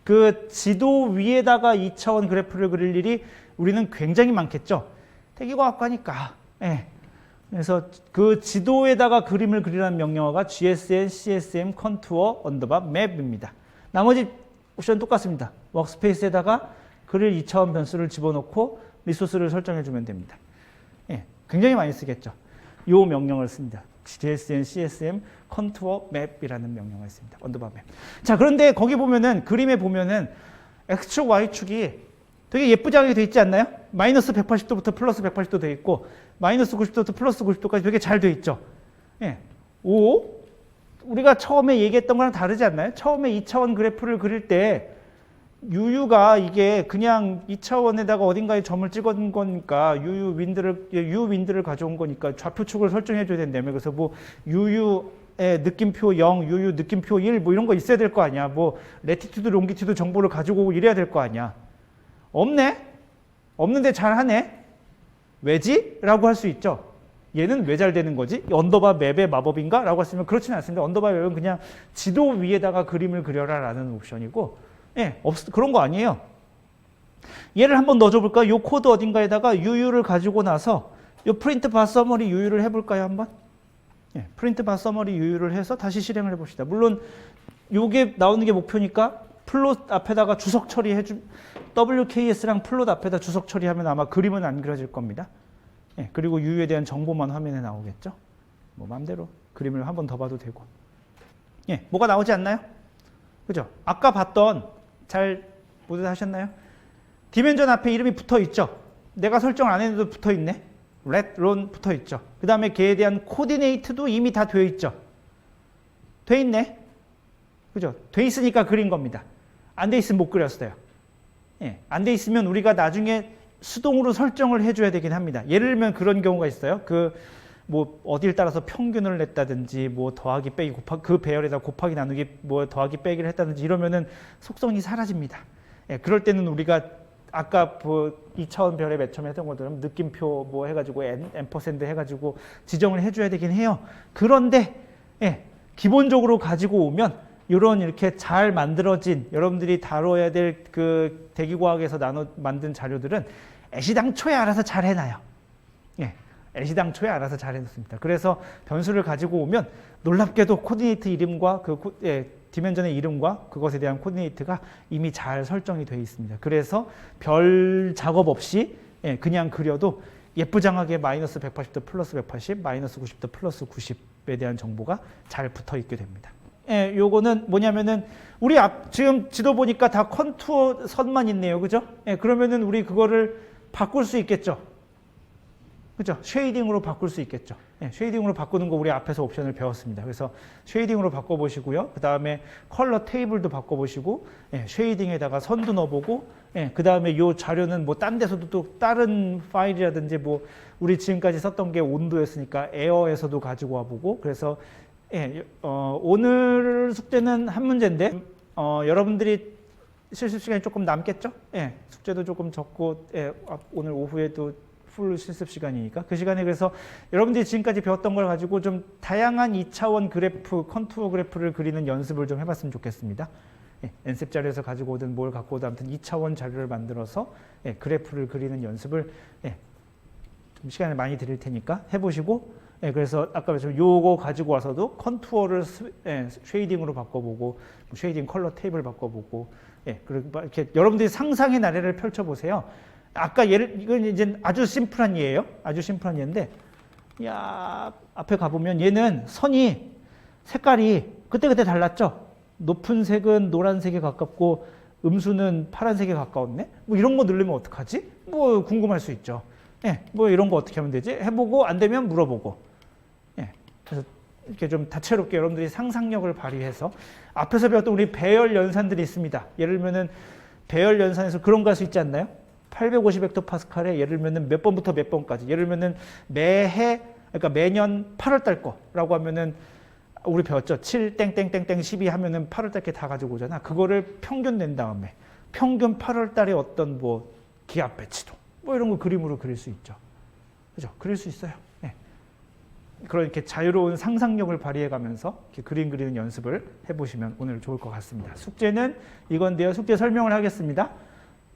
그 지도 위에다가 2차원 그래프를 그릴 일이 우리는 굉장히 많겠죠. 대기과학과니까. 그래서 그 지도에다가 그림을 그리라는 명령어가 GSN CSM 컨투어 언더바 맵입니다. 나머지 옵션은 똑같습니다. 워크스페이스에다가 그릴 2차원 변수를 집어넣고 리소스를 설정해 주면 됩니다. 굉장히 많이 쓰겠죠. 이 명령을 씁니다. GSN CSM 컨투어 맵이라는 명령어가 있습니다. 언더바 맵. 자, 그런데 거기 보면은 그림에 보면은 X축, Y축이 되게 예쁘게 돼 있지 않나요? 마이너스 180도부터 플러스 180도 돼 있고 마이너스 90도부터 플러스 90도까지 되게 잘 돼 있죠. 우리가 처음에 얘기했던 거랑 다르지 않나요? 처음에 2차원 그래프를 그릴 때 UU가 이게 그냥 2차원에다가 어딘가에 점을 찍은 거니까 UWind를 가져온 거니까 좌표축을 설정해 줘야 된다며. 그래서 뭐 UU의 느낌표 0, UU 느낌표 1 뭐 이런 거 있어야 될 거 아니야. 뭐 레티튜드, 롱기튜드 정보를 가지고 오고 이래야 될 거 아니야. 없네? 없는데 잘하네? 왜지? 라고 할 수 있죠. 얘는 왜 잘 되는 거지? 언더바 맵의 마법인가? 라고 했으면 그렇지는 않습니다. 언더바 맵은 그냥 지도 위에다가 그림을 그려라 라는 옵션이고 그런 거 아니에요. 얘를 한번 넣어줘 볼까요? 요 코드 어딘가에다가 UU를 가지고 나서 요 프린트 바 서머리 UU를 해볼까요? 한번? 프린트 바 서머리 UU를 해서 다시 실행을 해봅시다. 물론 요게 나오는 게 목표니까 플롯 앞에다가 주석 처리해주 WKS랑 플롯 앞에다 주석 처리하면 아마 그림은 안 그려질 겁니다. 그리고 UU에 대한 정보만 화면에 나오겠죠. 뭐 마음대로 그림을 한 번 더 봐도 되고. 뭐가 나오지 않나요? 그죠? 아까 봤던 잘 모두 하셨나요? 디멘전 앞에 이름이 붙어 있죠. 내가 설정을 안 했는데도 붙어 있네. let, 론 붙어 있죠. 그 다음에 걔에 대한 코디네이트도 이미 다 되어 있죠. 돼 있네. 그죠? 돼 있으니까 그린 겁니다. 안 돼 있으면 못 그렸어요. 안 돼 있으면 우리가 나중에 수동으로 설정을 해줘야 되긴 합니다. 예를 들면 그런 경우가 있어요. 뭐 어디를 따라서 평균을 냈다든지 뭐 더하기 빼기 곱하기 그 배열에다 곱하기 나누기 뭐 더하기 빼기를 했다든지 이러면은 속성이 사라집니다. 그럴 때는 우리가 아까 뭐 2차원 별에 맨 처음에 했던 것처럼 느낌표 뭐 해가지고 n% 해가지고 지정을 해줘야 되긴 해요. 그런데 기본적으로 가지고 오면 이런 이렇게 잘 만들어진 여러분들이 다뤄야 될 그 대기과학에서 만든 자료들은 애시당초에 알아서 잘 해놔요. 애시당초에 알아서 잘 해놓습니다. 그래서 변수를 가지고 오면 놀랍게도 코디네이트 이름과 디멘전의 이름과 그것에 대한 코디네이트가 이미 잘 설정이 되어 있습니다. 그래서 별 작업 없이 그냥 그려도 예쁘장하게 마이너스 180도 플러스 180, 마이너스 90도 플러스 90에 대한 정보가 잘 붙어 있게 됩니다. 요거는 뭐냐면은 우리 지금 지도 보니까 다 컨투어 선만 있네요. 그죠? 그러면은 우리 그거를 바꿀 수 있겠죠. 그죠? 쉐이딩으로 바꿀 수 있겠죠. 예, 쉐이딩으로 바꾸는 거 우리 앞에서 옵션을 배웠습니다. 그래서 쉐이딩으로 바꿔보시고요. 그 다음에 컬러 테이블도 바꿔보시고, 예, 쉐이딩에다가 선도 넣어보고, 예, 그 다음에 이 자료는 뭐 딴 데서도 또 다른 파일이라든지 뭐 우리 지금까지 썼던 게 온도였으니까 에어에서도 가지고 와보고, 그래서 예, 오늘 숙제는 한 문제인데 여러분들이 실습 시간이 조금 남겠죠? 예, 숙제도 조금 적고, 예, 오늘 오후에도 풀 실습 시간이니까 그 시간에 그래서 여러분들이 지금까지 배웠던 걸 가지고 좀 다양한 2차원 그래프, 컨투어 그래프를 그리는 연습을 좀 해봤으면 좋겠습니다. 예, 엔셉 자료에서 가지고 오든 뭘 갖고 오든 아무튼 2차원 자료를 만들어서 예, 그래프를 그리는 연습을 예, 좀 시간을 많이 드릴 테니까 해보시고 예, 그래서 아까 말씀 요거 가지고 와서도 컨투어를 쉐이딩으로 바꿔보고 뭐 쉐이딩 컬러 테이블 바꿔보고 예, 그리고 이렇게 여러분들이 상상의 나래를 펼쳐보세요. 아까 이건 이제 아주 심플한 예예요. 아주 심플한 예인데, 야 앞에 가보면 얘는 선이 색깔이 그때그때 달랐죠. 높은 색은 노란색에 가깝고 음수는 파란색에 가까웠네. 뭐 이런 거 누르면 어떡하지? 뭐 궁금할 수 있죠. 예, 뭐 이런 거 어떻게 하면 되지? 해보고 안 되면 물어보고. 예, 그래서 이렇게 좀 다채롭게 여러분들이 상상력을 발휘해서 앞에서 배웠던 우리 배열 연산들이 있습니다. 예를 들면은 배열 연산에서 그런 거 할 수 있지 않나요? 850헥토파스칼에 예를 들면은 몇 번부터 몇 번까지 예를 들면은 매해 그러니까 매년 8월 달 거라고 하면은 우리 배웠죠. 7 땡땡땡땡 12 하면은 8월 달께 다 가지고 오잖아. 그거를 평균 낸 다음에 평균 8월 달에 어떤 뭐 기압 배치도 뭐 이런 거 그림으로 그릴 수 있죠. 그죠? 그릴 수 있어요. 네. 그렇게 자유로운 상상력을 발휘해 가면서 이렇게 그림 그리는 연습을 해보시면 오늘 좋을 것 같습니다. 숙제는 이건데요. 숙제 설명을 하겠습니다.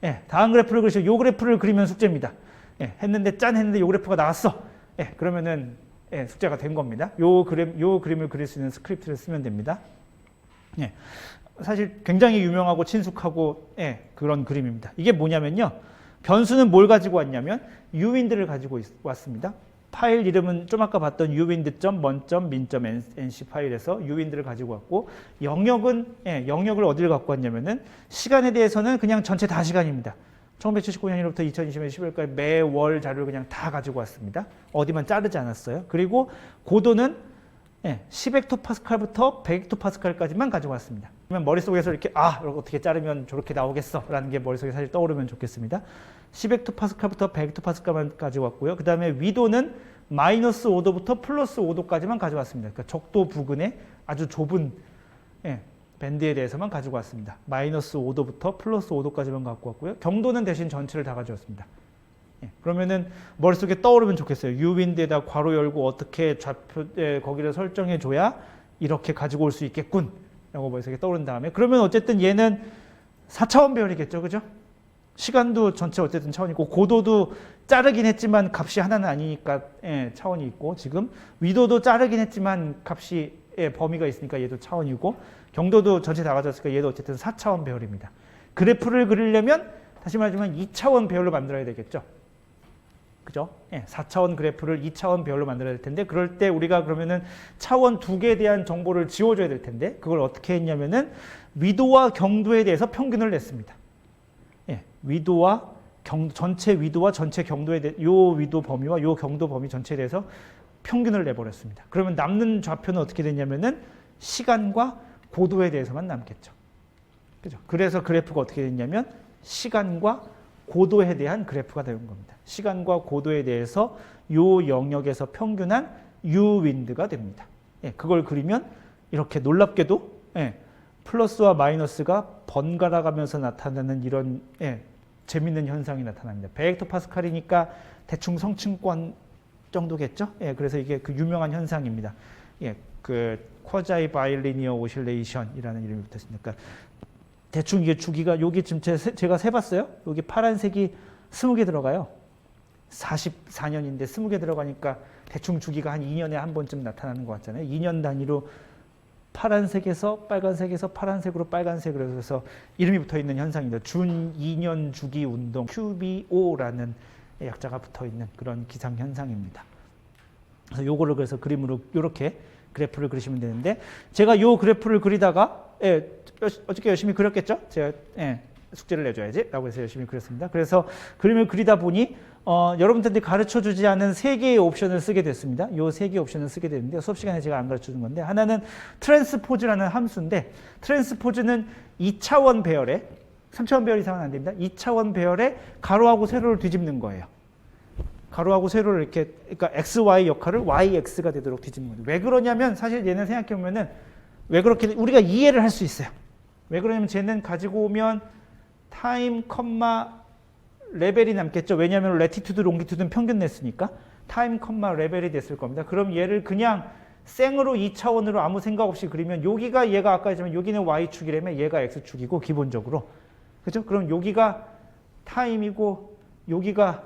예, 다음 그래프를 그리시고 요 그래프를 그리면 숙제입니다. 예, 했는데 짠 했는데 요 그래프가 나왔어. 예, 그러면은 예, 숙제가 된 겁니다. 요 그림을 그릴 수 있는 스크립트를 쓰면 됩니다. 예, 사실 굉장히 유명하고 친숙하고 예, 그런 그림입니다. 이게 뭐냐면요. 변수는 뭘 가지고 왔냐면 uwind를 가지고 왔습니다. 파일 이름은 좀 아까 봤던 uwind.mon.min.nc 파일에서 uwind를 가지고 왔고 영역은 영역을 어디를 갖고 왔냐면은 시간에 대해서는 그냥 전체 다 시간입니다. 1979년으로부터 2020년 11월까지 매월 자료를 그냥 다 가지고 왔습니다. 어디만 자르지 않았어요. 그리고 고도는 10헥토파스칼부터 100헥토파스칼까지만 가지고 왔습니다. 그러면 머릿속에서 이렇게 어떻게 자르면 저렇게 나오겠어 라는 게 머릿속에 사실 떠오르면 좋겠습니다. 10헥토파스칼부터 100헥토파스칼만 가지고 왔고요. 그 다음에 위도는 마이너스 5도부터 플러스 5도까지만 가져왔습니다. 그러니까 적도 부근의 아주 좁은 밴드에 대해서만 가지고 왔습니다. 마이너스 5도부터 플러스 5도까지만 갖고 왔고요. 경도는 대신 전체를 다 가져왔습니다. 그러면은 머릿속에 떠오르면 좋겠어요. uwind에다 괄호 열고 어떻게 좌표 거기를 설정해 줘야 이렇게 가지고 올 수 있겠군 라고 머릿속에 떠오른 다음에 그러면 어쨌든 얘는 4차원 배열이겠죠. 그죠? 시간도 전체 어쨌든 차원이고 고도도 자르긴 했지만 값이 하나는 아니니까 차원이 있고 지금 위도도 자르긴 했지만 값이 범위가 있으니까 얘도 차원이고 경도도 전체 다 가졌으니까 얘도 어쨌든 4차원 배열입니다. 그래프를 그리려면 다시 말하지만 2차원 배열로 만들어야 되겠죠. 그죠? 4차원 그래프를 2차원 배열로 만들어야 될 텐데 그럴 때 우리가 그러면은 차원 2개에 대한 정보를 지워줘야 될 텐데 그걸 어떻게 했냐면은 위도와 경도에 대해서 평균을 냈습니다. 위도와 전체 위도와 전체 경도에 대해 요 위도 범위와 요 경도 범위 전체에 대해서 평균을 내버렸습니다. 그러면 남는 좌표는 어떻게 됐냐면은 시간과 고도에 대해서만 남겠죠. 그죠? 그래서 그래프가 어떻게 됐냐면 시간과 고도에 대한 그래프가 되는 겁니다. 시간과 고도에 대해서 요 영역에서 평균한 uwind가 됩니다. 그걸 그리면 이렇게 놀랍게도 플러스와 마이너스가 번갈아 가면서 나타나는 이런 재밌는 현상이 나타납니다. 100헥토파스칼이니까 대충 성층권 정도겠죠? 그래서 이게 그 유명한 현상입니다. 그 쿼자이 바이리니어 오실레이션이라는 이름이 붙었으니까 대충 이게 주기가 여기 지금 제가 세봤어요. 여기 파란색이 20개 들어가요. 44년인데 20개 들어가니까 대충 주기가 한 2년에 한 번쯤 나타나는 것 같잖아요. 2년 단위로 파란색에서 빨간색에서 파란색으로 빨간색으로 해서 이름이 붙어있는 현상입니다. 준 2년 주기 운동 QBO라는 약자가 붙어있는 그런 기상 현상입니다. 그래서 요거를 그래서 그림으로 이렇게 그래프를 그리시면 되는데 제가 요 그래프를 그리다가 어저께 열심히 그렸겠죠? 제가 숙제를 내줘야지 라고 해서 열심히 그렸습니다. 그래서 그림을 그리다 보니 여러분들한테 가르쳐주지 않은 3개의 옵션을 쓰게 됐습니다. 이 3개의 옵션을 쓰게 됐는데 수업 시간에 제가 안 가르쳐준 건데 하나는 트랜스포즈라는 함수인데 트랜스포즈는 2차원 배열에 3차원 배열 이상은 안 됩니다. 2차원 배열에 가로하고 세로를 뒤집는 거예요. 가로하고 세로를 이렇게 그러니까 XY 역할을 YX가 되도록 뒤집는 거죠. 왜 그러냐면 사실 얘는 생각해 보면은 왜 그렇게 우리가 이해를 할 수 있어요. 왜 그러냐면 쟤는 가지고 오면 타임, 레벨이 남겠죠. 왜냐하면 레티튜드, 롱기튜드는 평균 냈으니까 타임, 레벨이 됐을 겁니다. 그럼 얘를 그냥 생으로 2차원으로 아무 생각 없이 그리면 여기가 얘가 아까 했지만 여기는 Y축이라면 얘가 X축이고 기본적으로 그죠? 그럼 여기가 타임이고 여기가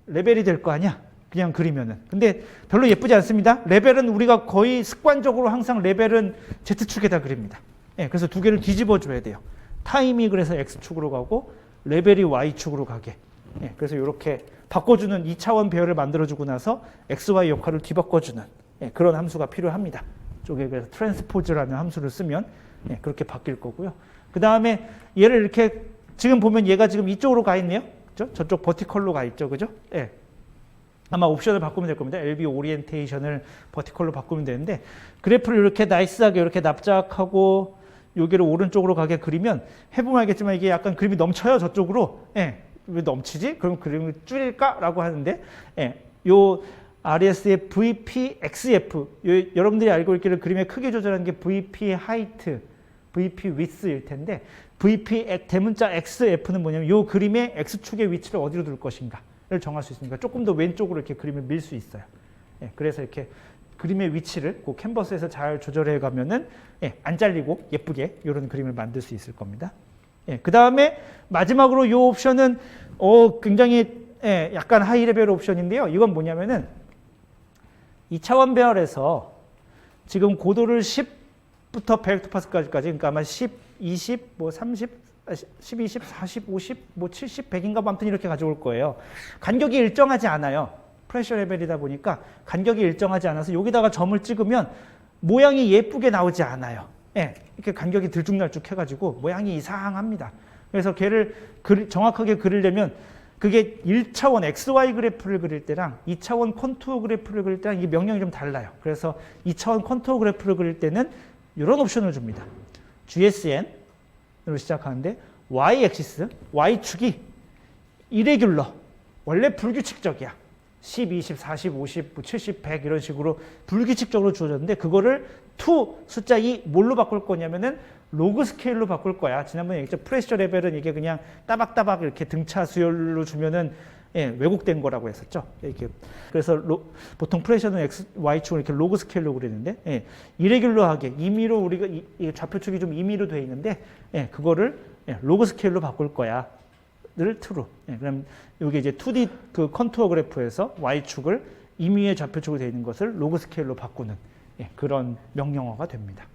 레벨이 될 거 아니야? 그냥 그리면은. 근데 별로 예쁘지 않습니다. 레벨은 우리가 거의 습관적으로 항상 레벨은 Z축에다 그립니다. 예, 그래서 두 개를 뒤집어 줘야 돼요. 타임이 그래서 X축으로 가고 레벨이 Y축으로 가게. 예, 그래서 이렇게 바꿔주는 2차원 배열을 만들어주고 나서 XY 역할을 뒤바꿔주는 그런 함수가 필요합니다. 쪽에 그래서 트랜스포즈라는 함수를 쓰면 그렇게 바뀔 거고요. 그 다음에 얘를 이렇게 지금 보면 얘가 지금 이쪽으로 가 있네요. 그죠? 저쪽 버티컬로 가 있죠. 그죠? 예. 아마 옵션을 바꾸면 될 겁니다. LB 오리엔테이션을 버티컬로 바꾸면 되는데 그래프를 이렇게 나이스하게 이렇게 납작하고 여기를 오른쪽으로 가게 그리면 해보면 알겠지만 이게 약간 그림이 넘쳐요. 저쪽으로. 예. 왜 넘치지? 그럼 그림을 줄일까라고 하는데 요 RS의 VPXF 여러분들이 알고 있기를 그림의 크기 조절하는 게 VP 하이트, VP 위스일 텐데 VP 대문자 XF는 뭐냐면 요 그림의 X축의 위치를 어디로 둘 것인가를 정할 수 있으니까 조금 더 왼쪽으로 이렇게 그림을 밀 수 있어요. 그래서 이렇게 그림의 위치를 그 캔버스에서 잘 조절해 가면은 안 잘리고 예쁘게 이런 그림을 만들 수 있을 겁니다. 그 다음에 마지막으로 이 옵션은 굉장히 약간 하이 레벨 옵션인데요. 이건 뭐냐면은 2차원 배열에서 지금 고도를 10부터 100헥토파스칼까지 그러니까 아마 10, 20, 뭐 30, 10, 20, 40, 50, 뭐 70, 100인가 뭐 아무튼 이렇게 가져올 거예요. 간격이 일정하지 않아요. 프레셔 레벨이다 보니까 간격이 일정하지 않아서 여기다가 점을 찍으면 모양이 예쁘게 나오지 않아요. 이렇게 간격이 들쭉날쭉 해가지고 모양이 이상합니다. 그래서 걔를 정확하게 그리려면 그게 1차원 XY 그래프를 그릴 때랑 2차원 컨투어 그래프를 그릴 때랑 이 명령이 좀 달라요. 그래서 2차원 컨투어 그래프를 그릴 때는 이런 옵션을 줍니다. GSN으로 시작하는데 Y-액시스, Y축이 이레귤러, 원래 불규칙적이야. 10, 20, 40, 50, 70, 100 이런 식으로 불규칙적으로 주어졌는데 그거를 to 숫자 2 뭘로 바꿀 거냐면은 로그 스케일로 바꿀 거야. 지난번에 얘기했죠. 프레셔 레벨은 이게 그냥 따박따박 이렇게 등차 수열로 주면은 왜곡된 거라고 했었죠. 이렇게 그래서 보통 프레셔는 Y축을 이렇게 로그 스케일로 그리는데 이레귤러하게 임의로 우리가 이 좌표축이 좀 임의로 돼 있는데 그거를 로그 스케일로 바꿀 거야. 를 true로. 그럼 여기 이제 2D 그 컨투어 그래프에서 Y축을 임의의 좌표축으로 되어 있는 것을 로그 스케일로 바꾸는 그런 명령어가 됩니다.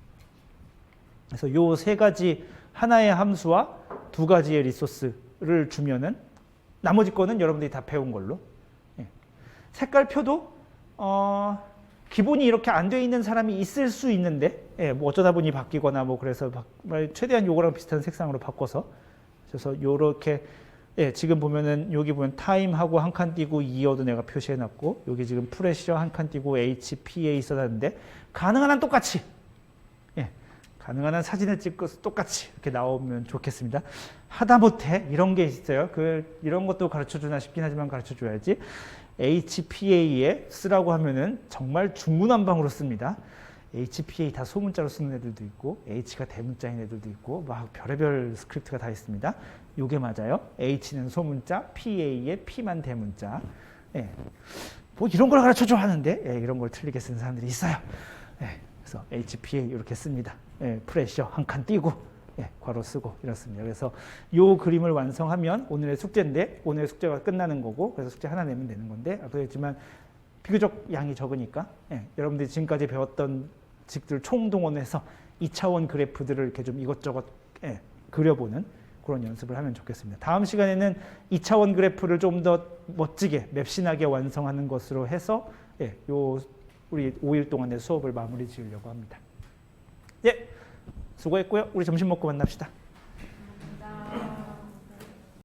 그래서 요 세 가지 하나의 함수와 두 가지의 리소스를 주면은 나머지 거는 여러분들이 다 배운 걸로. 색깔표도 기본이 이렇게 안 돼 있는 사람이 있을 수 있는데 뭐 어쩌다 보니 바뀌거나 뭐 그래서 최대한 요거랑 비슷한 색상으로 바꿔서 그래서 요렇게 지금 보면은 여기 보면 타임하고 한 칸 띄고 이어도 내가 표시해 놨고 여기 지금 프레셔 한 칸 띄고 HPA 써놨는데 가능한 한 똑같이 가능한 한 사진을 찍고 똑같이 이렇게 나오면 좋겠습니다. 하다못해 이런 게 있어요. 이런 것도 가르쳐주나 싶긴 하지만 가르쳐줘야지. HPA에 쓰라고 하면은 정말 중구난방으로 씁니다. HPA 다 소문자로 쓰는 애들도 있고 H가 대문자인 애들도 있고 막 별의별 스크립트가 다 있습니다. 요게 맞아요. H는 소문자, PA에 P만 대문자. 뭐 이런 걸 가르쳐줘 하는데 이런 걸 틀리게 쓰는 사람들이 있어요. 그래서 HPA 이렇게 씁니다. 프레셔 한 칸 띄고 괄호 쓰고 이렇습니다. 그래서 요 그림을 완성하면 오늘의 숙제인데 오늘의 숙제가 끝나는 거고 그래서 숙제 하나 내면 되는 건데 아까 했지만 비교적 양이 적으니까 여러분들이 지금까지 배웠던 직들 총동원해서 2차원 그래프들을 이렇게 좀 이것저것 그려보는 그런 연습을 하면 좋겠습니다. 다음 시간에는 2차원 그래프를 좀 더 멋지게 맵신하게 완성하는 것으로 해서 요 우리 5일 동안의 수업을 마무리 지으려고 합니다. 수고했고요. 우리 점심 먹고 만납시다.